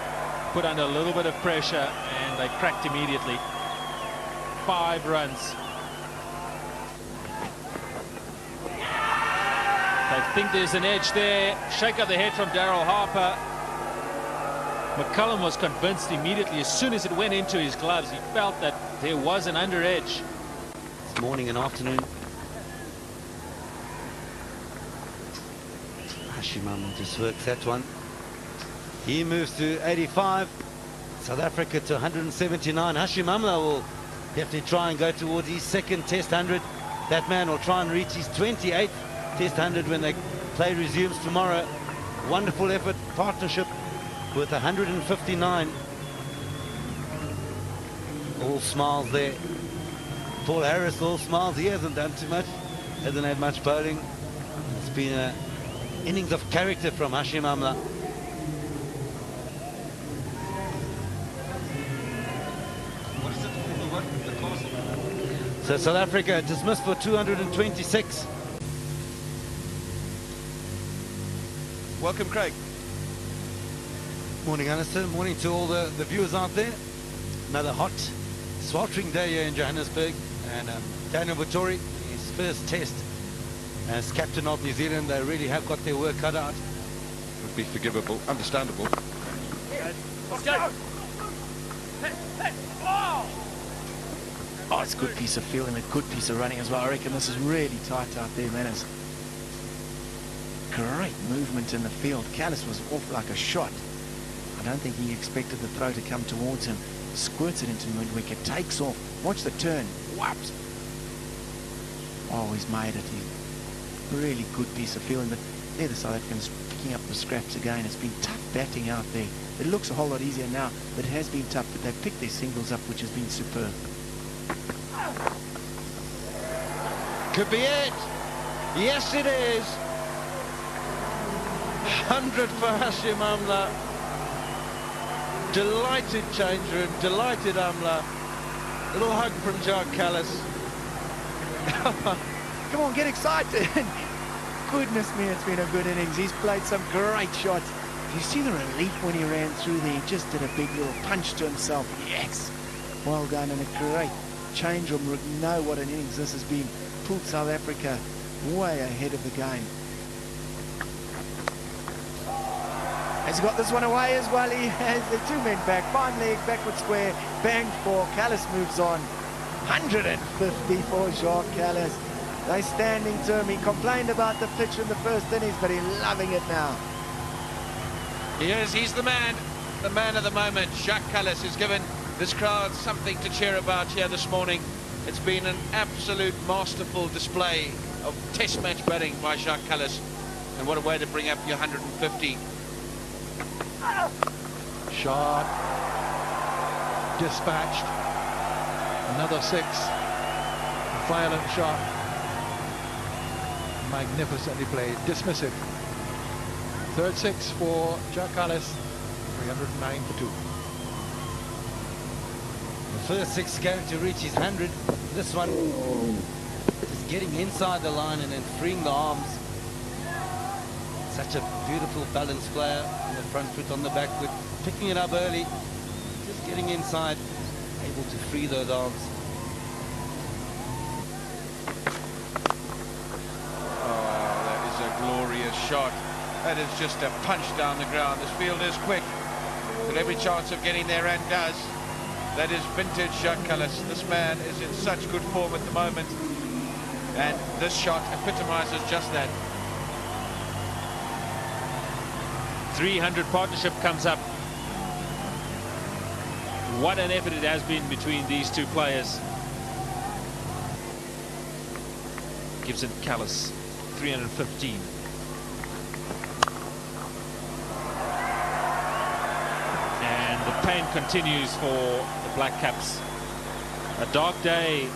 Put under a little bit of pressure and they cracked immediately. 5 runs. They think there's an edge there. Shake of the head from Daryl Harper. McCullum was convinced immediately as soon as it went into his gloves. He felt that there was an under edge. It's morning and afternoon. Hashimam just works that one. He moves to 85. South Africa to 179. Hashim Amla will definitely try and go towards his second Test 100. That man will try and reach his 28th Test 100 when the play resumes tomorrow. Wonderful effort, partnership with 159. All smiles there. Paul Harris, all smiles. He hasn't done too much, hasn't had much bowling. It's been an innings of character from Hashim Amla. So South Africa dismissed for 226. Welcome, Craig. Morning, Alistair. Morning to all the viewers out there. Another hot, sweltering day here in Johannesburg. And Daniel Vittori, his first test as captain of New Zealand. They really have got their work cut out. Would be forgivable, understandable. Let's go. Oh, it's a good piece of fielding, a good piece of running as well. I reckon this is really tight out there, Manners. Great movement in the field. Callis was off like a shot. I don't think he expected the throw to come towards him. Squirts it into mid-wicket, takes off. Watch the turn. Whoops. Oh, he's made it. Really good piece of fielding. But there the South Africans picking up the scraps again. It's been tough batting out there. It looks a whole lot easier now, but it has been tough. But they've picked their singles up, which has been superb. Could be it. Yes, it is. 100 for Hashim Amla. Delighted change room, delighted Amla. Little hug from Jacques Callis. Come on, get excited. Goodness me, it's been a good innings. He's played some great shots. You see the relief when he ran through there? He just did a big little punch to himself. Yes. Well done, and a great change room. Know what an innings this has been. Pulled South Africa way ahead of the game. Has he got this one away as well? He has the 2 men back. Fine leg, backward square, bang 4. Callis moves on. 150 for Jacques Callis. They're standing to him. He complained about the pitch in the first innings, but he's loving it now. He is. He's the man of the moment. Jacques Kallis has given this crowd something to cheer about here this morning. It's been an absolute masterful display of test match batting by Jacques Kallis. And what a way to bring up your 150. Shot. Dispatched. Another 6. Violent shot. Magnificently played. Dismissive. Third 6 for Jacques Kallis. 309 for 2. The first 6 going to reach his 100. This one just getting inside the line and then freeing the arms. Such a beautiful balanced player on the front foot, on the back foot, picking it up early, just getting inside, able to free those arms. Oh, that is a glorious shot. That is just a punch down the ground. This field is quick, but every chance of getting there and does. That is vintage Jacques Kallis. This man is in such good form at the moment, and this shot epitomizes just that. 300 partnership comes up. What an effort it has been between these two players. Gives it Kallis 315. And the pain continues for the Black Caps. A dark day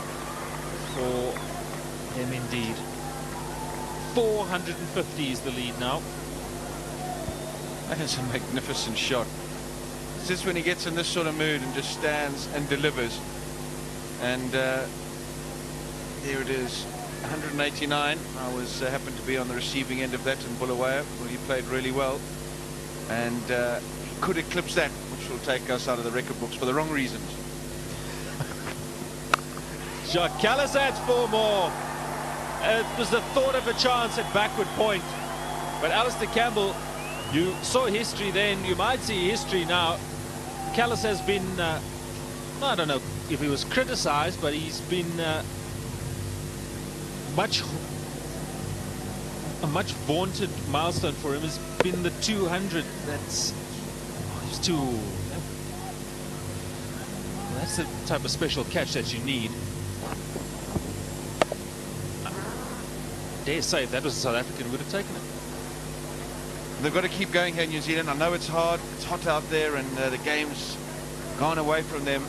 for them indeed. 450 is the lead now. That is a magnificent shot. It's just when he gets in this sort of mood and just stands and delivers. And here it is, 189. I was happened to be on the receiving end of that in Bulawayo. Well, he played really well, and he could eclipse that, which will take us out of the record books for the wrong reasons. Jacques Kallis adds 4 more. It was the thought of a chance at backward point, but Alistair Campbell, you saw history then, you might see history now. Kallis has been, I don't know if he was criticized, but he's been a much vaunted milestone for him has been the 200. That's the type of special catch that you need. I dare say if that was a South African, would have taken it. They've got to keep going here in New Zealand. I know it's hard, it's hot out there, and the game's gone away from them,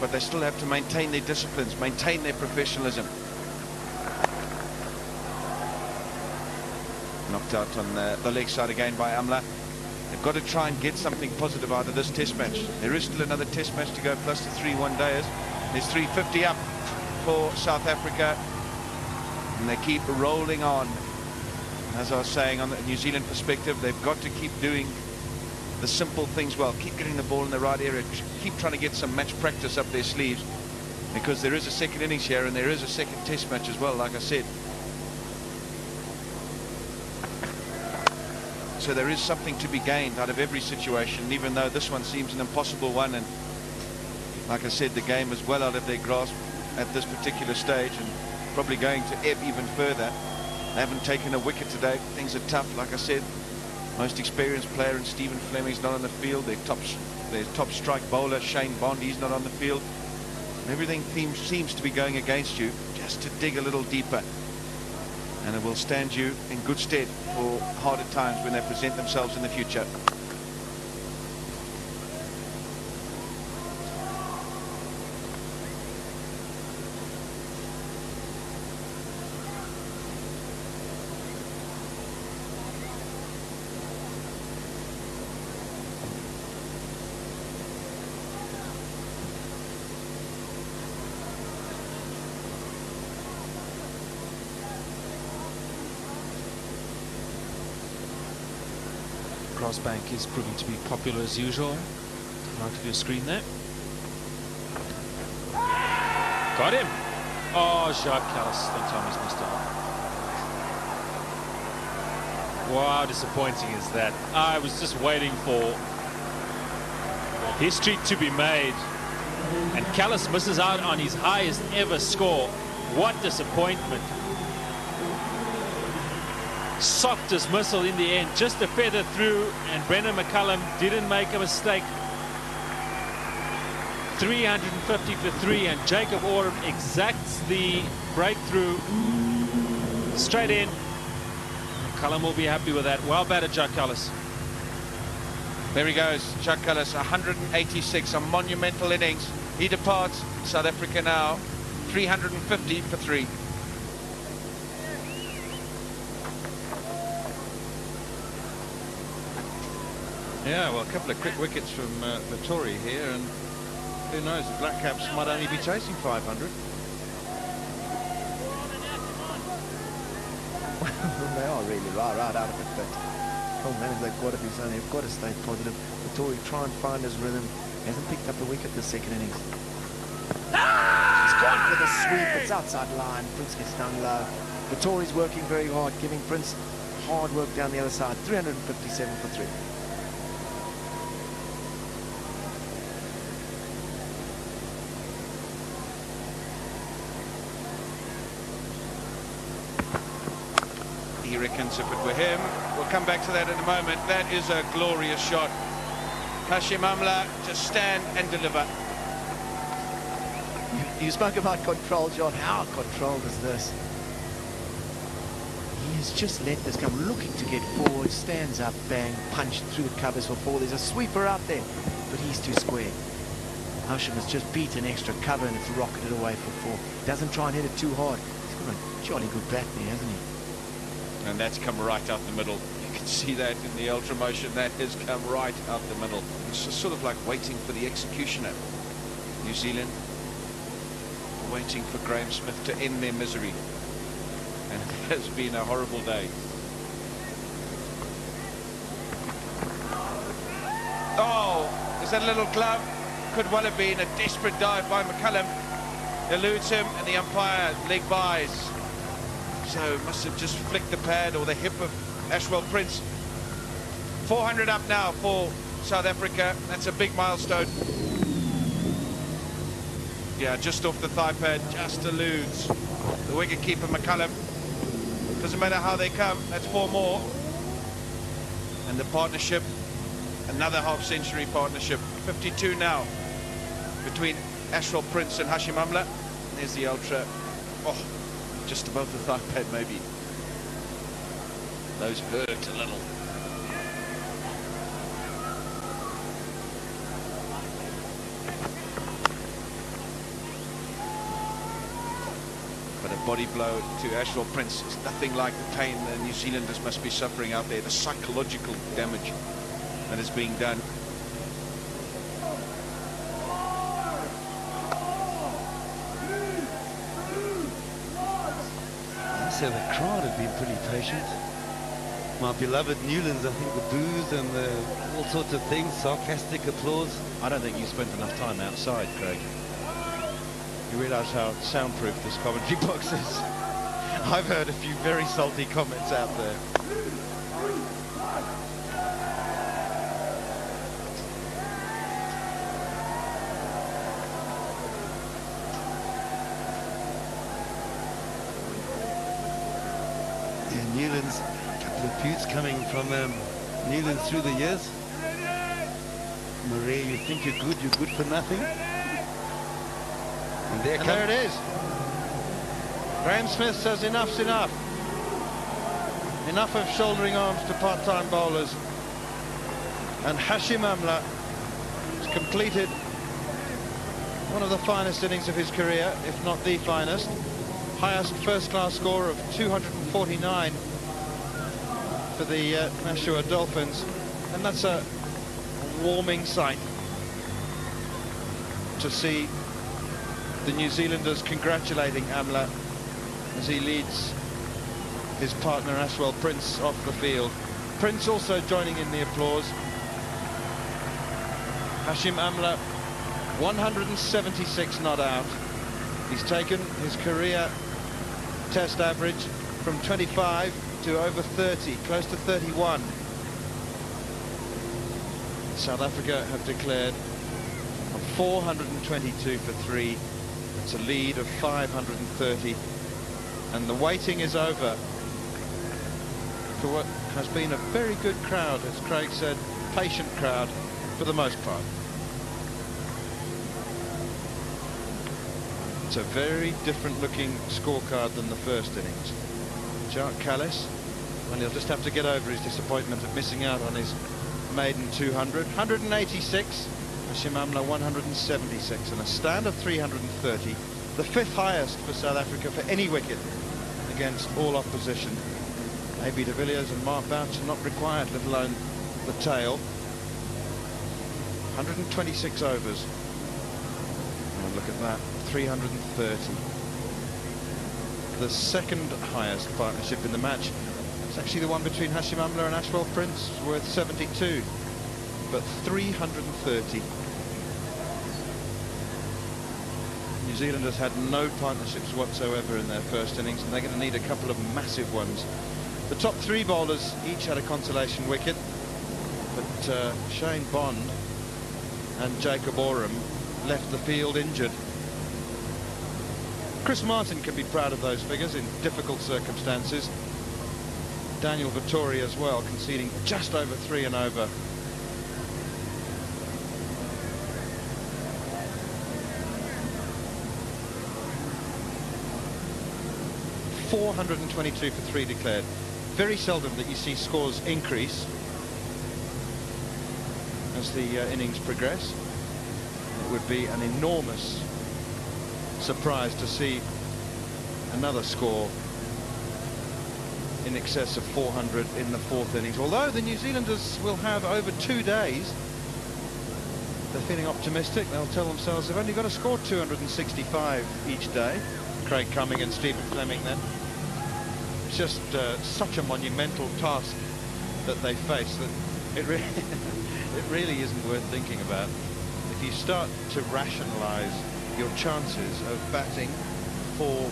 but they still have to maintain their disciplines, maintain their professionalism. Knocked out on the leg side again by Amla. They've got to try and get something positive out of this test match. There is still another test match to go, plus the 3 one-dayers. There's 350 up for South Africa, and they keep rolling on. As I was saying, on the New Zealand perspective, they've got to keep doing the simple things well. Keep getting the ball in the right area. Keep trying to get some match practice up their sleeves, because there is a second innings here and there is a second test match as well, like I said. So there is something to be gained out of every situation, even though this one seems an impossible one. And like I said, the game is well out of their grasp at this particular stage and probably going to ebb even further. They haven't taken a wicket today. Things are tough. Like I said, most experienced player in Stephen Fleming's not on the field. Their top strike bowler, Shane Bond, he's not on the field. And everything seems to be going against you, just to dig a little deeper. And it will stand you in good stead for harder times when they present themselves in the future. Crossbank is proving to be popular as usual. Right to your screen there. Got him. Oh, Jacques Kallis. That time he's missed it. Wow, how disappointing is that? I was just waiting for history to be made, and Kallis misses out on his highest ever score. What disappointment. soft dismissal in the end, just a feather through, and Brendan McCullum didn't make a mistake. 350 for 3, and Jacob Oram exacts the breakthrough straight in. McCullum will be happy with that. Well batted, Jack Cullis. There he goes, Chuck Cullis, 186, a monumental innings. He departs. South Africa now 350 for 3. Yeah, well, a couple of quick wickets from Vittori here, and who knows, the Black Caps might only be chasing 500. They are really right out of it, but oh man, they've got to be saying they've got to stay positive. Vittori try and find his rhythm. Hasn't picked up a wicket this second innings. He's gone for the sweep. It's outside line. Prince gets down low. Vittori's working very hard, giving Prince hard work down the other side. 357 for 3. He reckons if it were him, we'll come back to that in a moment. That is a glorious shot. Hashim Amla, just stand and deliver. You spoke about control, John. How controlled is this? He has just let this come, looking to get forward, stands up, bang, punched through the covers for 4. There's a sweeper out there, but he's too square. Hashim has just beat an extra cover and it's rocketed away for 4. Doesn't try and hit it too hard. He's got a jolly good bat there, hasn't he? And that's come right out the middle. You can see that in the ultra motion. That has come right out the middle. It's just sort of like waiting for the executioner. New Zealand waiting for Graham Smith to end their misery. And it has been a horrible day. Oh, is that a little glove? Could well have been a desperate dive by McCullum. Eludes him and the umpire leg buys. So must have just flicked the pad or the hip of Ashwell Prince. 400 up now for South Africa. That's a big milestone. Yeah, just off the thigh pad, just eludes the wicket-keeper McCullum. Doesn't matter how they come, that's 4 more. And the partnership, another half-century partnership. 52 now between Ashwell Prince and Hashim Amla. There's the ultra. Oh, just above the thigh pad maybe. Those hurt a little. But a body blow to Ashwell Prince is nothing like the pain the New Zealanders must be suffering out there, the psychological damage that is being done. So the crowd have been pretty patient. My beloved Newlands, I think the boos and the all sorts of things, sarcastic applause. I don't think you spent enough time outside, Craig. You realise how soundproof this commentary box is? I've heard a few very salty comments out there. Newlands, a couple of buttes coming from Newlands through the years. Maria, you think you're good for nothing. And there it is. Graham Smith says enough's enough. Enough of shouldering arms to part-time bowlers. And Hashim Amla has completed one of the finest innings of his career, if not the finest. Highest first-class score of 249 for the Nashua Dolphins, and that's a warming sight to see the New Zealanders congratulating Amla as he leads his partner Ashwell Prince off the field. Prince also joining in the applause. Hashim Amla, 176 not out. He's taken his career Test average from 25 to over 30, close to 31. South Africa have declared 422 for 3. It's a lead of 530, and the waiting is over. for what has been a very good crowd, as Craig said, patient crowd for the most part. It's a very different looking scorecard than the first innings. Jacques Kallis, well, he'll just have to get over his disappointment of missing out on his maiden 200. 186, Hashim Amla 176, and a stand of 330, the 5th highest for South Africa for any wicket against all opposition. AB de Villiers and Mark Bouch are not required, let alone the tail. 126 overs. And look at that, 330. The second highest partnership in the match. It's actually the one between Hashim Amla and Ashwell Prince, worth 72. But 330. New Zealand has had no partnerships whatsoever in their first innings, and they're going to need a couple of massive ones. The top 3 bowlers each had a consolation wicket, but Shane Bond and Jacob Oram left the field injured. Chris Martin can be proud of those figures in difficult circumstances. Daniel Vettori as well, conceding just over 3 and over. .422 for 3 declared. Very seldom that you see scores increase as the innings progress. It would be an enormous surprise to see another score in excess of 400 in the 4th innings. Although the New Zealanders will have over 2 days, they're feeling optimistic. They'll tell themselves they've only got to score 265 each day. Craig Cumming and Stephen Fleming then. It's just such a monumental task that they face that it really isn't worth thinking about. If you start to rationalise your chances of batting for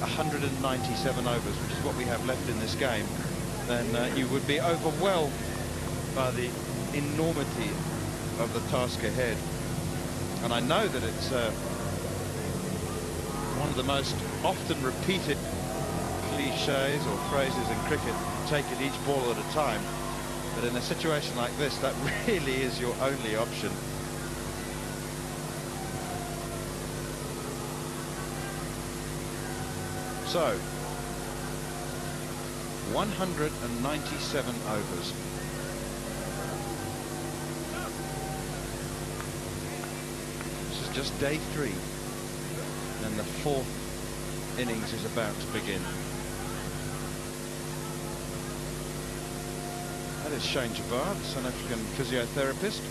197 overs, which is what we have left in this game, then you would be overwhelmed by the enormity of the task ahead. And I know that it's one of the most often repeated cliches or phrases in cricket, take it each ball at a time, but in a situation like this, that really is your only option. So, 197 overs. This is just day 3, and the 4th innings is about to begin. That is Shane Jabbar, the South African physiotherapist.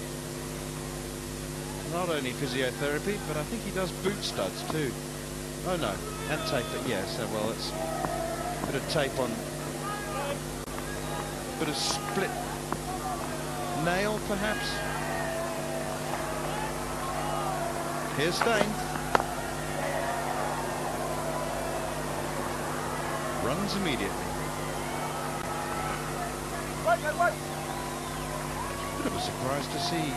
Not only physiotherapy, but I think he does boot studs too. Oh no, and tape it, yes. Well, it's a bit of tape on, a bit of split nail perhaps. Here's Steyn. Runs immediately. Bit of a surprise to see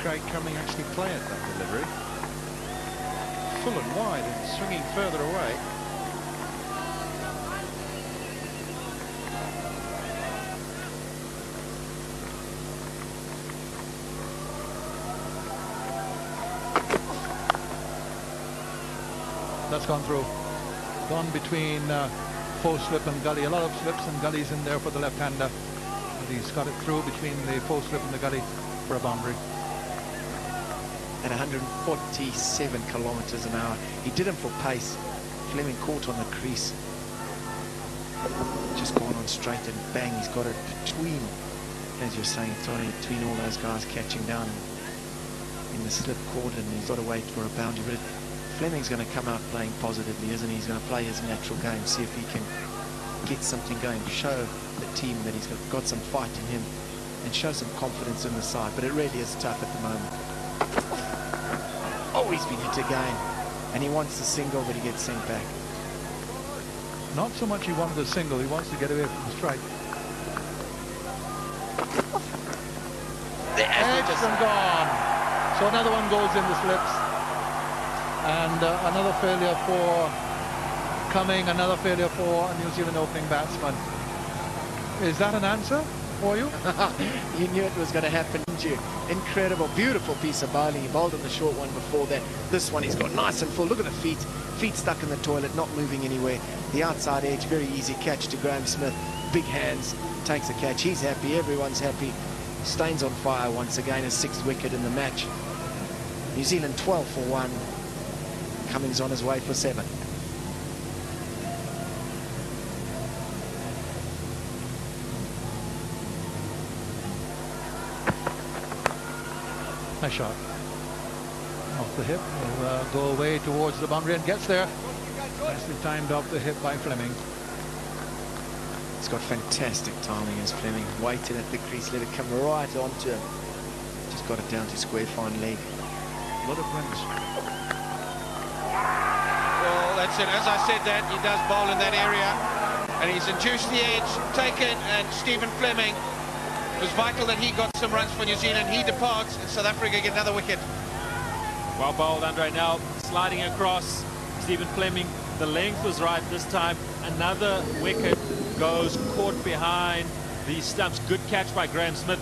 Craig Cumming actually play at that delivery. Full and wide and swinging further away. That's gone through. Gone between faux slip and gully. A lot of slips and gullies in there for the left-hander. But he's got it through between the faux slip and the gully for a boundary. At 147 kilometers an hour. He did him for pace. Fleming caught on the crease. Just gone on straight and bang, he's got it between, as you're saying, Tony, between all those guys catching down in the slip cord, and he's got to wait for a boundary. But Fleming's going to come out playing positively, isn't he? He's going to play his natural game, see if he can get something going, show the team that he's got some fight in him, and show some confidence in the side. But it really is tough at the moment. Oh, he's been hit again, and he wants the single, but he gets sent back. Not so much he wanted a single, he wants to get away from the strike. Edged and gone. So another one goes in the slips, and another failure for Cumming, another failure for a New Zealand opening batsman. Is that an answer for you? You knew it was going to happen, didn't you? Incredible, beautiful piece of bowling. He bowled on the short one before that. This one he's got nice and full. Look at the feet. Feet stuck in the toilet, not moving anywhere. The outside edge, very easy catch to Graham Smith. Big hands, takes a catch. He's happy, everyone's happy. Staines on fire once again, his 6th wicket in the match. New Zealand 12 for 1. Cummings on his way for 7. Nice shot. Off the hip, will go away towards the boundary and gets there. Nicely timed off the hip by Fleming. He's got fantastic timing as Fleming. Waited at the crease, let it come right onto him. Just got it down to square fine leg. A lot of runs. Well, that's it. As I said that, he does bowl in that area. And he's induced the edge, taken, and Stephen Fleming. It was vital that he got some runs for New Zealand. He departs, and South Africa get another wicket. Well bowled, Andre, now sliding across. Stephen Fleming, the length was right this time. Another wicket goes caught behind the stumps. Good catch by Graham Smith.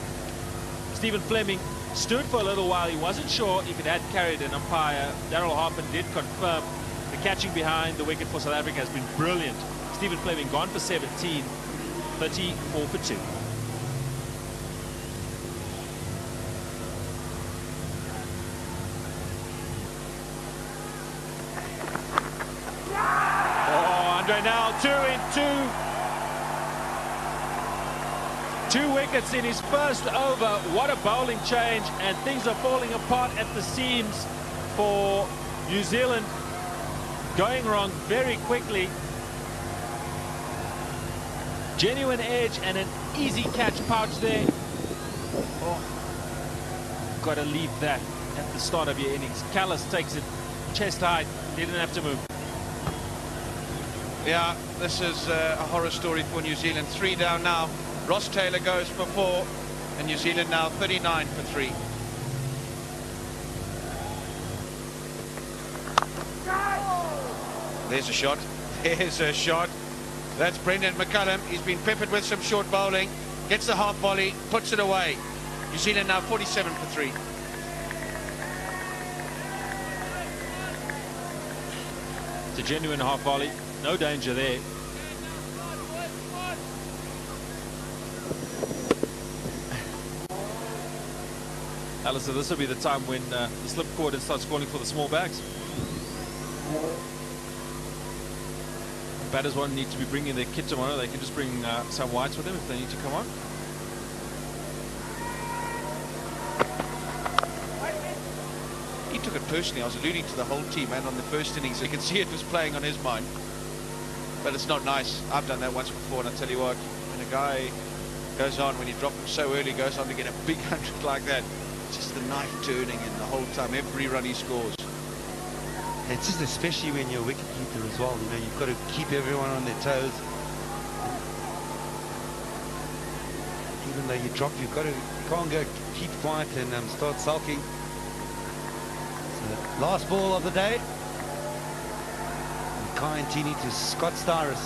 Stephen Fleming stood for a little while. He wasn't sure if it had carried an umpire. Darryl Harpen did confirm the catching behind the wicket for South Africa has been brilliant. Stephen Fleming gone for 17, 34 for 2. Now 2 in 2. 2 wickets in his first over. What a bowling change, and things are falling apart at the seams for New Zealand. Going wrong very quickly. Genuine edge and an easy catch pouch there. Oh, got to leave that at the start of your innings. Callis takes it chest high, didn't have to move. Yeah, this is a horror story for New Zealand. 3 down now. Ross Taylor goes for 4, and New Zealand now 39 for 3. There's a shot. There's a shot. That's Brendan McCullum. He's been peppered with some short bowling. Gets the half volley, puts it away. New Zealand now 47 for 3. It's a genuine half volley. No danger there. Alistair, this will be the time when the slip cord starts calling for the small bags. Batters won't need to be bringing their kit tomorrow. They can just bring some whites with them if they need to come on. He took it personally. I was alluding to the whole team, and on the first innings, you can see it was playing on his mind. But it's not nice. I've done that once before, and I tell you what, when a guy goes on, when you drop him so early, goes on to get a big 100 like that, just the knife turning in the whole time, every run he scores. It's just especially when you're a wicket keeper as well. You know, you've got to keep everyone on their toes. Even though you drop, you can't go keep quiet and start sulking. So, last ball of the day. Kai Ntini to Scott Starris.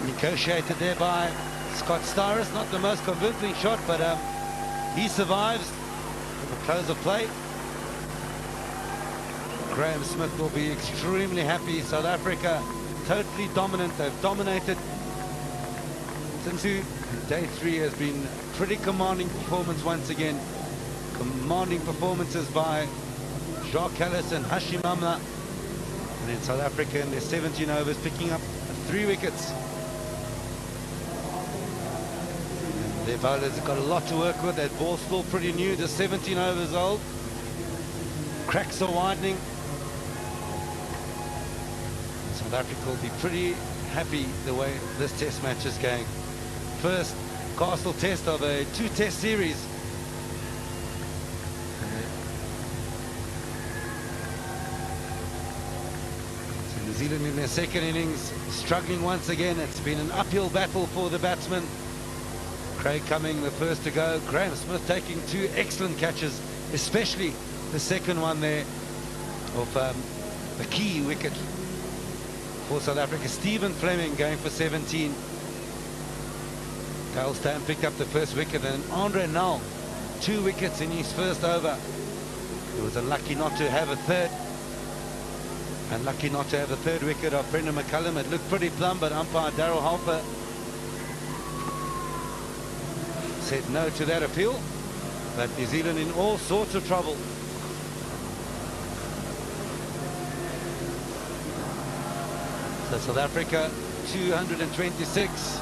Negotiated there by Scott Starris. Not the most convincing shot, but he survives at the close of play. Graham Smith will be extremely happy. South Africa totally dominant. They've dominated. Since day 3 has been pretty commanding performance once again. Commanding performances by Jacques Kallis and Hashim Amla. And then South Africa in their 17 overs picking up 3 wickets. And their bowlers have got a lot to work with. That ball's still pretty new, just 17 overs old. Cracks are widening. South Africa will be pretty happy the way this test match is going. First Castle test of a 2-test series. So New Zealand in their second innings, struggling once again. It's been an uphill battle for the batsmen. Craig Cumming the first to go. Graham Smith taking 2 excellent catches, especially the second one there of the key wicket for South Africa. Stephen Fleming going for 17. Dale Steyn picked up the first wicket, and Andre Null 2 wickets in his first over. He was unlucky not to have a third. Unlucky not to have the third wicket of Brendan McCullum. It looked pretty plumb, but umpire Darryl Halper said no to that appeal. But New Zealand in all sorts of trouble. So South Africa 226.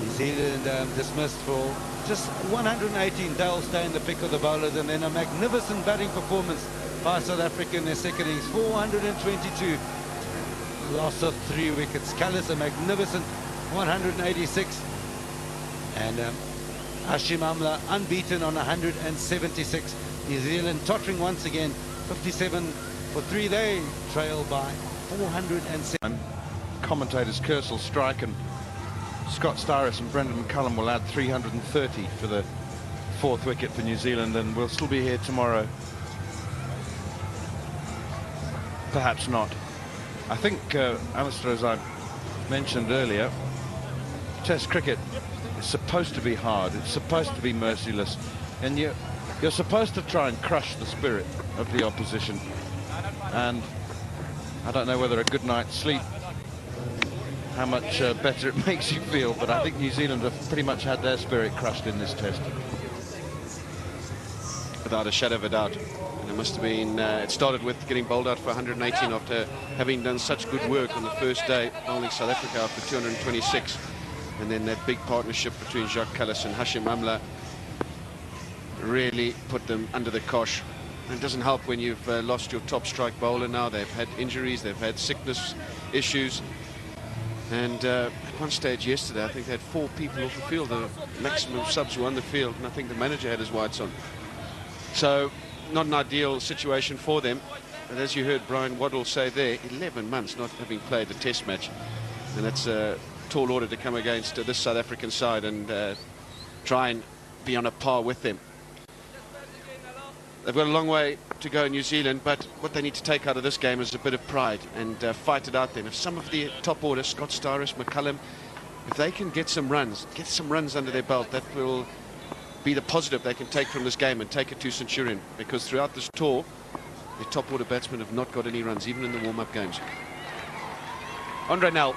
New Zealand dismissed for just 118. Dale Steyn the pick of the bowlers, and then a magnificent batting performance by South Africa in their second innings. 422. Loss of 3 wickets. Callis a magnificent 186. And Hashim Amla unbeaten on 176. New Zealand tottering once again. 57 for 3. They trail by 407. Commentators Kersel, Strike and Scott Styris and Brendan McCullum will add 330 for the 4th wicket for New Zealand, and we'll still be here tomorrow. Perhaps not. I think, Alistair, as I mentioned earlier, Test cricket is supposed to be hard. It's supposed to be merciless, and you're supposed to try and crush the spirit of the opposition. And I don't know whether a good night's sleep, how much better it makes you feel, but I think New Zealand have pretty much had their spirit crushed in this Test. Without a shadow of a doubt. And it must have been, it started with getting bowled out for 118 after having done such good work on the first day, bowling South Africa out for 226. And then that big partnership between Jacques Kallis and Hashim Amla really put them under the cosh. And it doesn't help when you've lost your top strike bowler now. They've had injuries, they've had sickness issues. And at one stage yesterday, I think they had 4 people off the field. The maximum subs were on the field, and I think the manager had his whites on. So, not an ideal situation for them. But as you heard Brian Waddell say there, 11 months not having played a Test match. And that's a tall order to come against this South African side and try and be on a par with them. They've got a long way to go in New Zealand, but what they need to take out of this game is a bit of pride and fight it out then. If some of the top order, Scott Styris, McCullum, if they can get some runs under their belt, that will be the positive they can take from this game and take it to Centurion, because throughout this tour, the top order batsmen have not got any runs, even in the warm-up games. Andre Nel.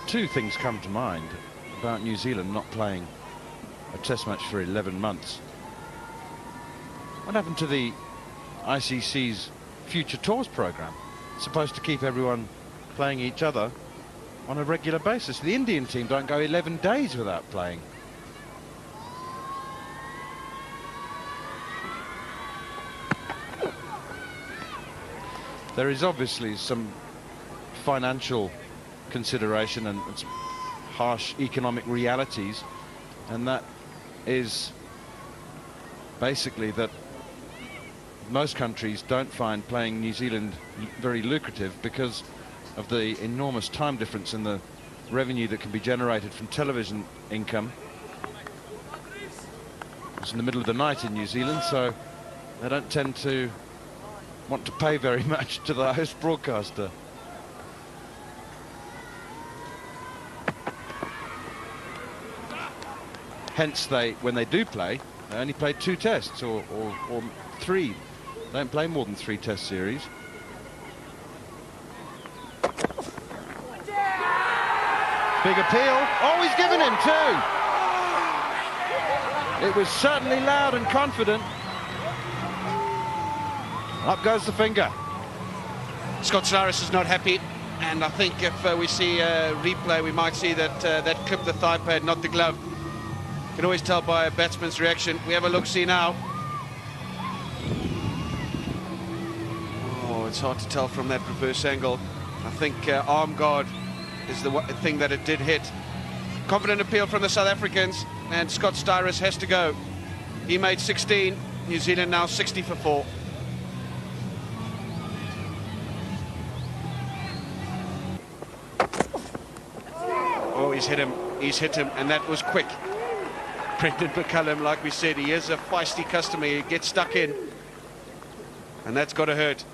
Two things come to mind about New Zealand not playing a Test match for 11 months. What happened to the ICC's Future Tours program? It's supposed to keep everyone playing each other on a regular basis. The Indian team don't go 11 days without playing. There is obviously some financial consideration and some harsh economic realities, and that is basically that most countries don't find playing New Zealand very lucrative because of the enormous time difference in the revenue that can be generated from television income. It's in the middle of the night in New Zealand, so they don't tend to want to pay very much to the host broadcaster. Hence, when they do play, they only play 2 tests or 3. They don't play more than 3 test series. Big appeal. Oh, he's given him 2. It was certainly loud and confident. Up goes the finger. Scott Styris is not happy, and I think if we see a replay, we might see that that clipped the thigh pad, not the glove. You can always tell by a batsman's reaction. We have a look-see now. Oh, it's hard to tell from that reverse angle. I think arm guard is the thing that it did hit. Confident appeal from the South Africans, and Scott Styris has to go. He made 16. New Zealand now 60 for 4. Oh, he's hit him, and that was quick. Brendan McCullum, like we said, he is a feisty customer. He gets stuck in, and that's got to hurt.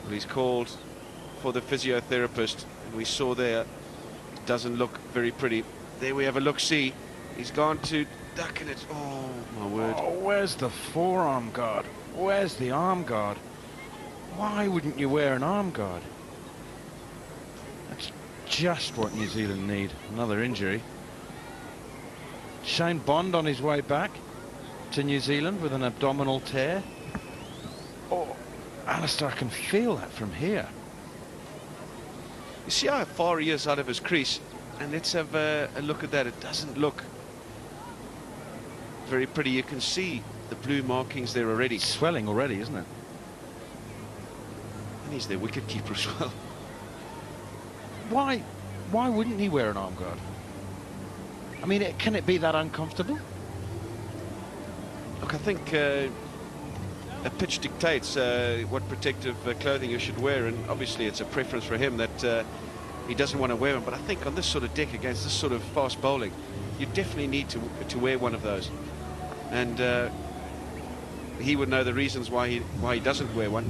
Well, he's called for the physiotherapist, and we saw there, it doesn't look very pretty. There we have a look-see. He's gone to duck, and it's, oh my word. Oh, where's the forearm guard? Where's the arm guard? Why wouldn't you wear an arm guard? That's just what New Zealand need. Another injury. Shane Bond on his way back to New Zealand with an abdominal tear. Oh, Alistair can feel that from here. You see how far he is out of his crease? And let's have a look at that. It doesn't look very pretty. You can see the blue markings there already. It's swelling already, isn't it? And he's their wicket keeper as well. Why wouldn't he wear an arm guard? I mean, can it be that uncomfortable? Look, I think a pitch dictates what protective clothing you should wear, and obviously it's a preference for him that he doesn't want to wear them. But I think on this sort of deck against this sort of fast bowling, you definitely need to wear one of those. And he would know the reasons why he doesn't wear one.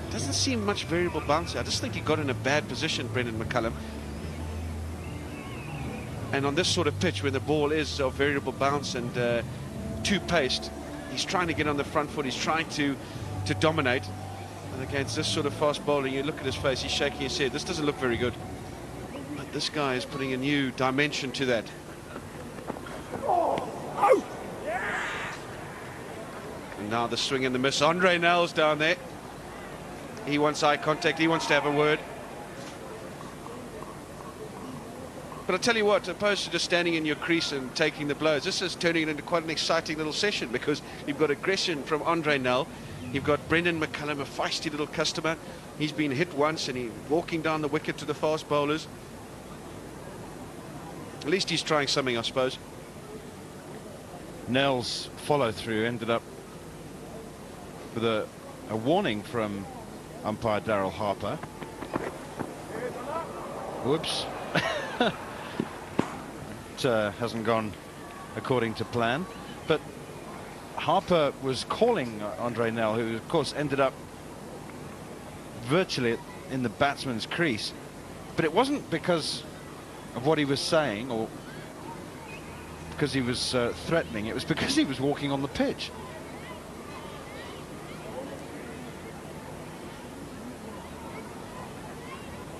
Doesn't seem much variable bounce. I just think he got in a bad position, Brendan McCullum. And on this sort of pitch, where the ball is of variable bounce and too paced, he's trying to get on the front foot. He's trying to dominate. And against this sort of fast bowling, you look at his face, he's shaking his head. This doesn't look very good. But this guy is putting a new dimension to that. And now the swing and the miss. Andre Nell's down there. He wants eye contact. He wants to have a word. But I tell you what, opposed to just standing in your crease and taking the blows, this is turning it into quite an exciting little session, because you've got aggression from Andre Nell. You've got Brendan McCullum, a feisty little customer. He's been hit once and he's walking down the wicket to the fast bowlers. At least he's trying something, I suppose. Nell's follow-through ended up with a warning from umpire Darryl Harper. Whoops. It hasn't gone according to plan, but Harper was calling Andre Nell, who of course ended up virtually in the batsman's crease, but it wasn't because of what he was saying or because he was threatening. It was because he was walking on the pitch.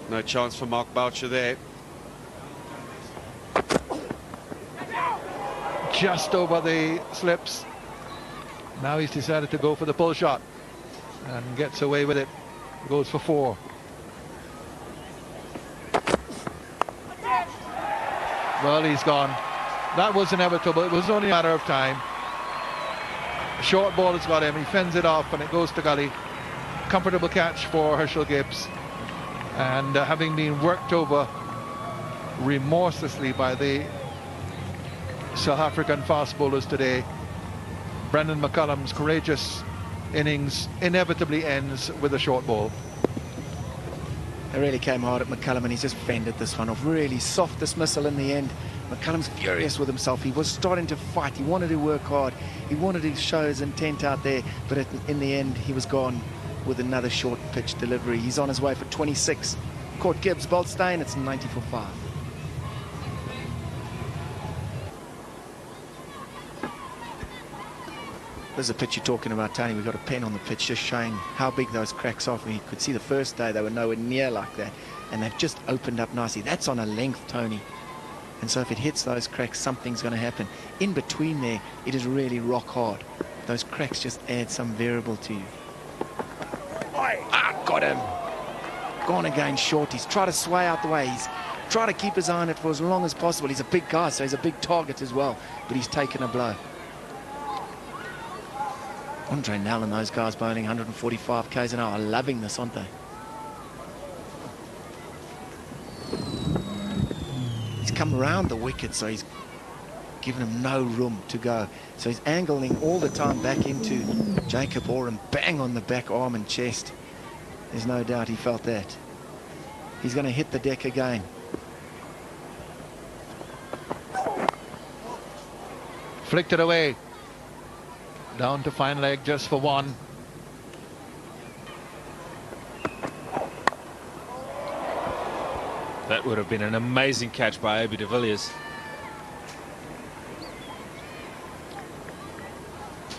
No chance for Mark Boucher there. Just over the slips. Now he's decided to go for the pull shot and gets away with it. Goes for 4. Well, he's gone. That was inevitable. It was only a matter of time. A short ball has got him. He fends it off and it goes to gully. Comfortable catch for Herschel Gibbs. And having been worked over remorselessly by the South African fast bowlers today, Brendan McCullum's courageous innings inevitably ends with a short ball. It really came hard at McCullum, and he's just fended this one off. Really soft dismissal in the end. McCullum's furious with himself. He was starting to fight. He wanted to work hard. He wanted to show his intent out there, but in the end, he was gone with another short pitch delivery. He's on his way for 26. Caught Gibbs, Boltstein, it's 90 for 5. There's a pitch you're talking about, Tony. We've got a pen on the pitch just showing how big those cracks are. You could see the first day they were nowhere near like that, and they've just opened up nicely. That's on a length, Tony. And so if it hits those cracks, something's going to happen. In between there, it is really rock hard. Those cracks just add some variable to you. Got him. Gone again short. He's tried to sway out the way. He's tried to keep his eye on it for as long as possible. He's a big guy, so he's a big target as well, but he's taken a blow. Andre Nell and those guys bowling 145 k's an hour are loving this, aren't they? come around the wicket, so he's given him no room to go. So he's angling all the time back into Jacob Oram, bang on the back arm and chest. There's no doubt he felt that. He's going to hit the deck again. Flicked it away. Down to fine leg just for one. That would have been an amazing catch by Aby de Villiers.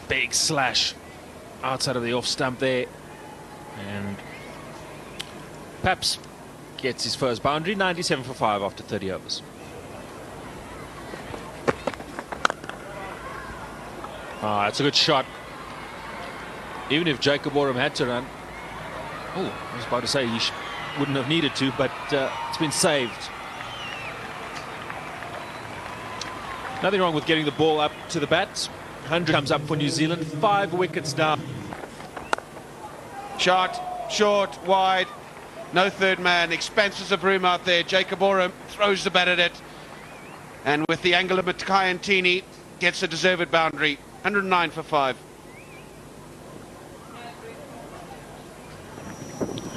Big slash outside of the off stump there. And Paps gets his first boundary, 97 for 5 after 30 overs. Ah, that's a good shot. Even if Jacob Oram had to run. Oh, I was about to say he wouldn't have needed to, but it's been saved. Nothing wrong with getting the ball up to the bat. 100 comes up for New Zealand, 5 wickets down. Shot, short, wide, no third man, expanses of room out there. Jacob Oram throws the bat at it, and with the angle of Makai and Tini, gets a deserved boundary, 109 for 5.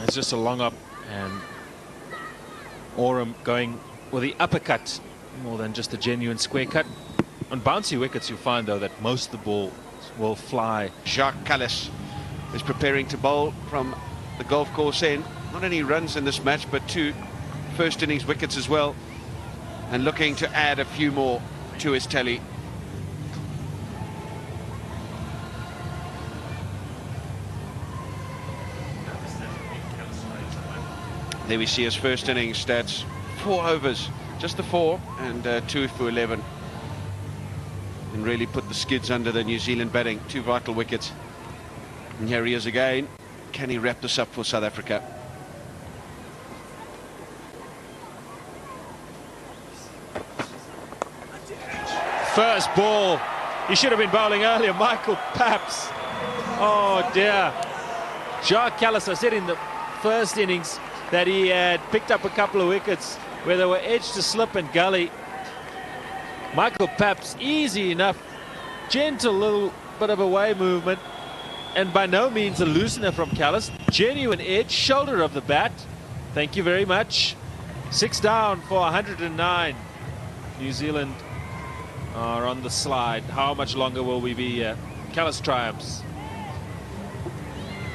It's just a long up, and Oram going with the uppercut more than just a genuine square cut. On bouncy wickets, you'll find though that most of the ball will fly. Jacques Kallis is preparing to bowl from the golf course end. Not only runs in this match, but 2 first innings wickets as well, and looking to add a few more to his tally. There we see his first innings stats: 4 overs, just the 4, and 2 for 11. And really put the skids under the New Zealand batting. 2 vital wickets. And here he is again. Can he wrap this up for South Africa? First ball. He should have been bowling earlier. Michael Paps. Oh dear. Jacques Kallis, I said in the first innings that he had picked up a couple of wickets where they were edge to slip and gully. Michael Paps, easy enough, gentle little bit of away movement, and by no means a loosener from Kallis. Genuine edge, shoulder of the bat. Thank you very much. 6 down for 109. New Zealand are on the slide. How much longer will we be here? Kallis triumphs.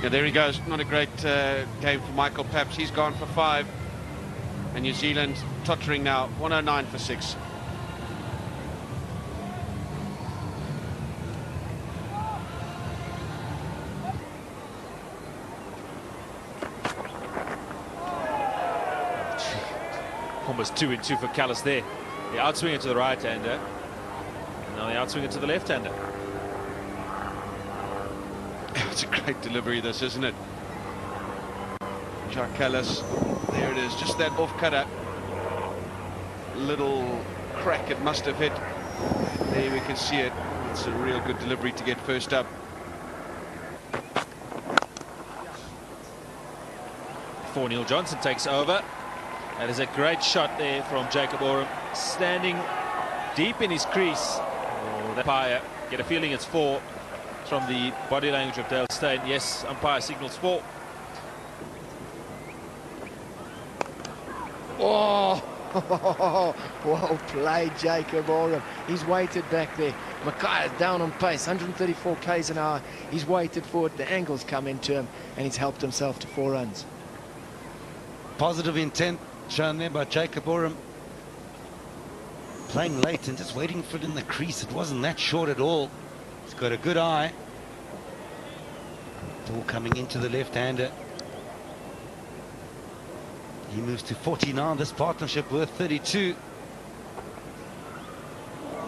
Yeah, there he goes. Not a great game for Michael Paps. He's gone for 5. And New Zealand tottering now, 109 for 6. Almost 2 in 2 for Kallis there. The outswinger to the right-hander. And now the outswinger to the left-hander. It's a great delivery, this, isn't it? Jacques Kallis, there it is, just that off-cutter. Little crack it must have hit. There we can see it. It's a real good delivery to get first up. Before Neil Johnson takes over. That is a great shot there from Jacob Oram, standing deep in his crease. Oh, that umpire, get a feeling it's 4 from the body language of Dale Steyn. Yes, umpire signals 4. Oh, well played, Jacob Oram. He's waited back there. Mackay is down on pace, 134 k's an hour. He's waited for it. The angles come into him, and he's helped himself to 4 runs. Positive intent shown there by Jacob Oram. Playing late and just waiting for it in the crease. It wasn't that short at all. He's got a good eye. Ball coming into the left-hander. He moves to 40 now. This partnership worth 32.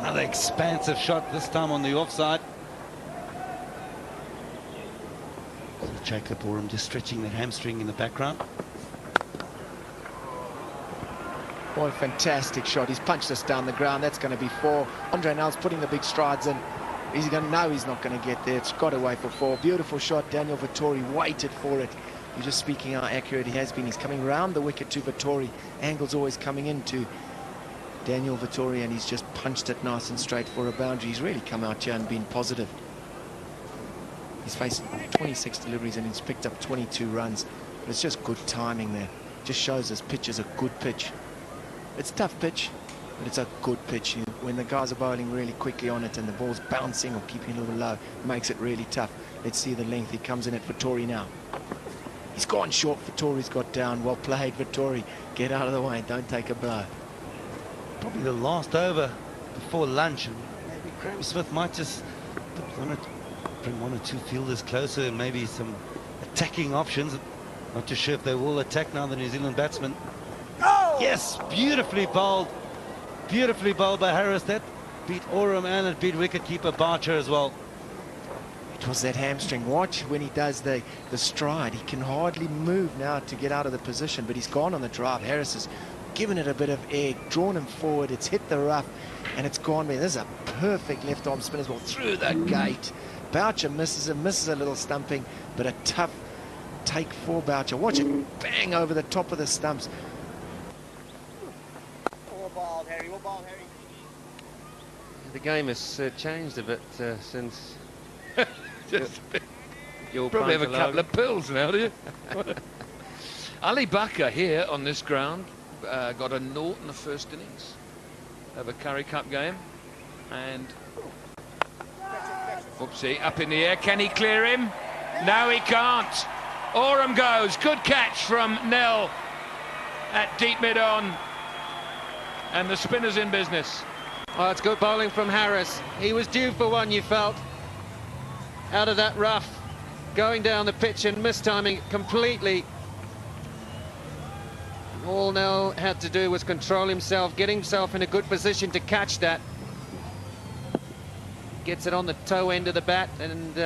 Another expansive shot, this time on the offside. So Jacob Oram just stretching that hamstring in the background. Boy, fantastic shot. He's punched us down the ground. That's going to be 4. Andre Nell's putting the big strides in. He's going to know he's not going to get there. It's got away for 4. Beautiful shot. Daniel Vettori waited for it. You're just speaking how accurate he has been. He's coming round the wicket to Vettori. Angle's always coming into Daniel Vittori, and he's just punched it nice and straight for a boundary. He's really come out here and been positive. He's faced 26 deliveries and he's picked up 22 runs. But it's just good timing there. Just shows his pitch is a good pitch. It's a tough pitch, but it's a good pitch. When the guys are bowling really quickly on it and the ball's bouncing or keeping a little low, it makes it really tough. Let's see the length. He comes in at Vittori now. He's gone short. Vittori's got down. Well played, Vittori. Get out of the way. Don't take a blow. Probably the last over before lunch, and maybe Graham Smith might just bring one or two fielders closer and maybe some attacking options. Not too sure if they will attack now, the New Zealand batsman. Oh! Yes, beautifully bowled by Harris. That beat Oram and it beat wicketkeeper Barcher as well. It was that hamstring. Watch when he does the stride. He can hardly move now to get out of the position, but he's gone on the drive. Harris has given it a bit of air, drawn him forward. It's hit the rough, and it's gone there. This is a perfect left-arm spin as well through the gate. Boucher misses a little stumping, but a tough take for Boucher. Watch it bang over the top of the stumps. The game has changed a bit since... You'll probably have a couple of pills now, do you? Ali Bakar here on this ground got a naught in the first innings of a Currie Cup game, and whoopsie, up in the air. Can he clear him? No, he can't. Oram goes. Good catch from Nell at deep mid-on, and the spinner's in business. Oh, it's good bowling from Harris. He was due for one, you felt. Out of that rough, going down the pitch and mistiming it completely. All Nell had to do was control himself, get himself in a good position to catch that. Gets it on the toe end of the bat, and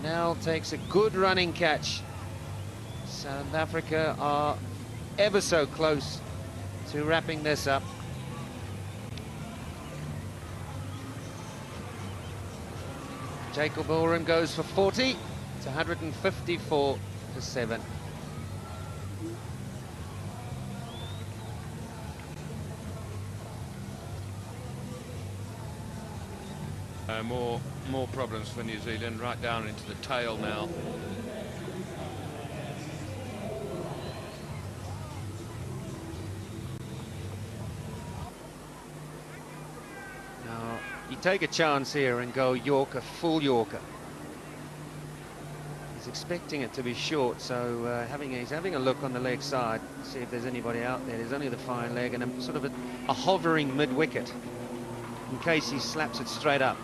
Nell takes a good running catch. South Africa are ever so close to wrapping this up. Jacob Oram goes for 40. It's 154 for 7. More problems for New Zealand, right down into the tail now. Now, you take a chance here and go Yorker, full Yorker. He's expecting it to be short, so he's having a look on the leg side, see if there's anybody out there. There's only the fine leg and a sort of a hovering mid-wicket in case he slaps it straight up.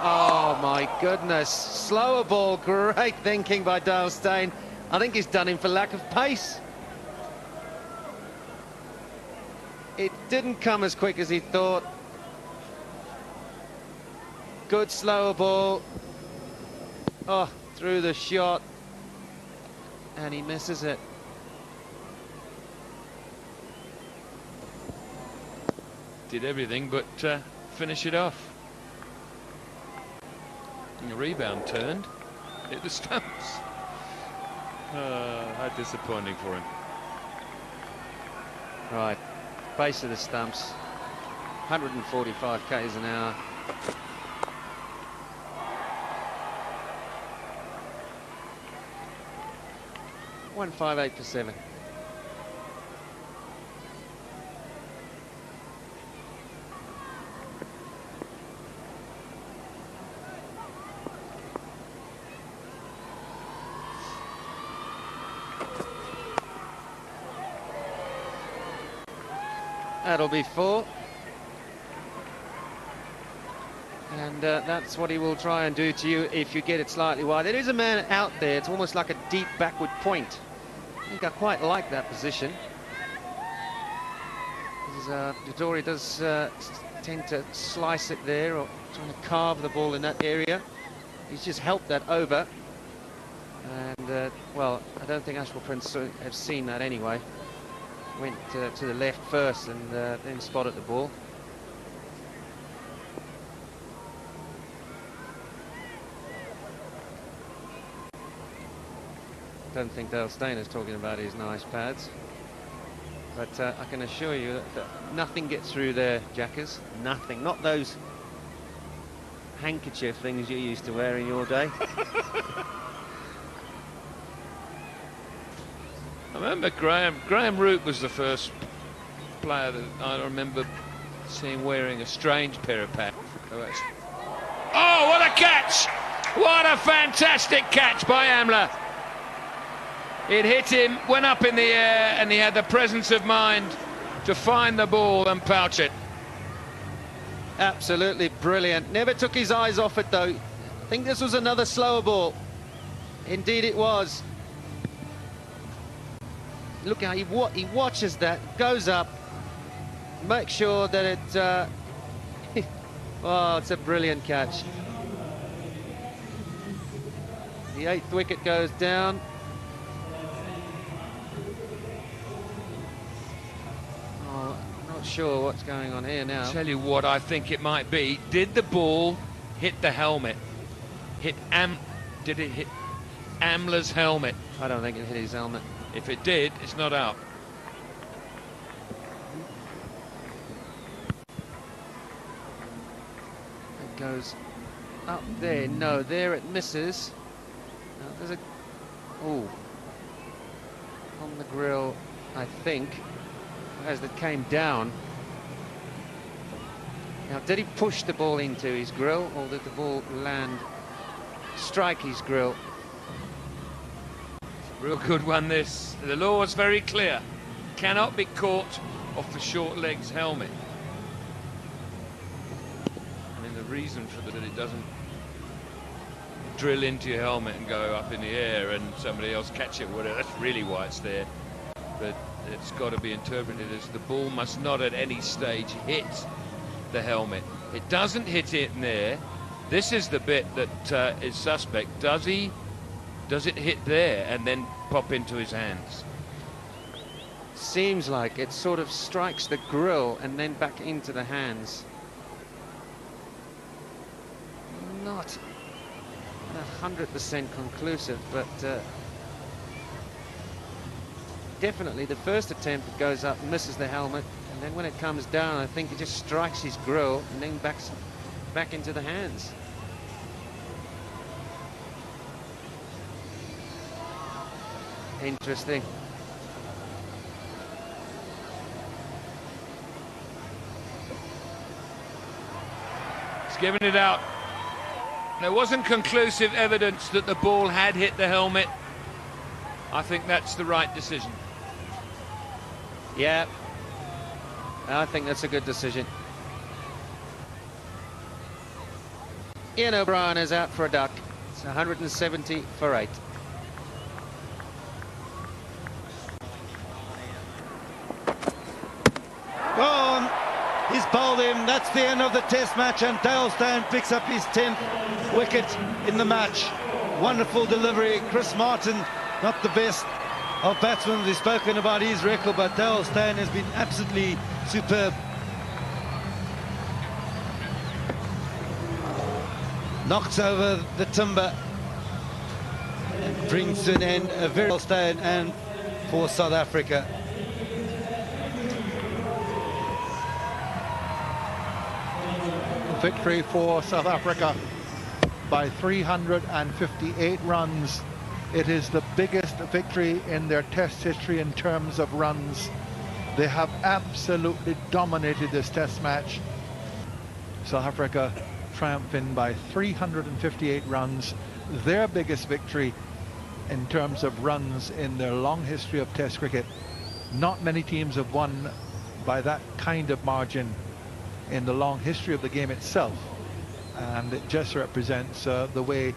Oh my goodness, slower ball, great thinking by Dale Steyn. I think he's done him for lack of pace. It didn't come as quick as he thought. Good slower ball. Oh, through the shot. And he misses it. Did everything but finish it off. And the rebound turned, hit the stumps. How disappointing for him. Right, base of the stumps, 145 k's an hour. .158 for 7. That'll be 4. And that's what he will try and do to you if you get it slightly wide. There is a man out there. It's almost like a deep backward point. I think I quite like that position. Vittori does tend to slice it there, or trying to carve the ball in that area. He's just helped that over. And, well, I don't think Ashwell Prince have seen that anyway. Went to the left first and then spotted the ball. Don't think Dale Steyn is talking about his nice pads. But I can assure you that nothing gets through there, Jackers. Nothing. Not those handkerchief things you used to wear in your day. I remember Graham Root was the first player that I remember seeing wearing a strange pair of pants. Oh, what a catch! What a fantastic catch by Amla. It hit him, went up in the air, and he had the presence of mind to find the ball and pouch it. Absolutely brilliant. Never took his eyes off it, though. I think this was another slower ball. Indeed it was. Look how he watches that, goes up, makes sure that it... oh, it's a brilliant catch. The 8th wicket goes down. Oh, I'm not sure what's going on here now. I'll tell you what I think it might be. Did the ball hit the helmet? Did it hit Amla's helmet? I don't think it hit his helmet. If it did, it's not out. It goes up there. No, there it misses. Now, there's a... oh. On the grill, I think, as it came down. Now, did he push the ball into his grill, or did the ball strike his grill? Real good one, this. The law is very clear. Cannot be caught off the short legs helmet. I mean, the reason for that it doesn't drill into your helmet and go up in the air and somebody else catch it, whatever, that's really why it's there. But it's got to be interpreted as the ball must not at any stage hit the helmet. It doesn't hit it in there. This is the bit that is suspect. Does it hit there and then pop into his hands? Seems like it sort of strikes the grill and then back into the hands. Not 100% conclusive, but definitely the first attempt it goes up, misses the helmet, and then when it comes down, I think it just strikes his grill and then back into the hands. Interesting. He's given it out. There wasn't conclusive evidence that the ball had hit the helmet. I think that's the right decision. Yeah, I think that's a good decision. Ian O'Brien is out for a duck. It's 170 for 8. Gone. He's bowled him. That's the end of the test match, and Dale Steyn picks up his 10th wicket in the match. Wonderful delivery. Chris Martin, not the best of batsmen. We've spoken about his record, but Dale Steyn has been absolutely superb. Knocks over the timber and brings to an end a very Dale Steyn and for South Africa. Victory for South Africa by 358 runs. It is the biggest victory in their test history in terms of runs. They have absolutely dominated this test match. South Africa triumphing by 358 runs, their biggest victory in terms of runs in their long history of test cricket. Not many teams have won by that kind of margin in the long history of the game itself, and it just represents the way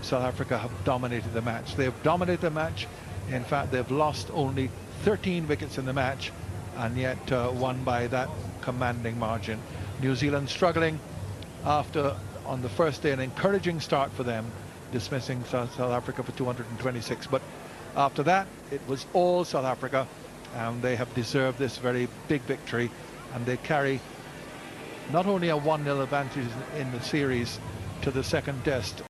South Africa have dominated the match. They've dominated the match. In fact, they've lost only 13 wickets in the match, and yet won by that commanding margin. New Zealand struggling after, on the first day, an encouraging start for them, dismissing South Africa for 226, but after that it was all South Africa, and they have deserved this very big victory, and they carry not only a 1-0 advantage in the series to the second test,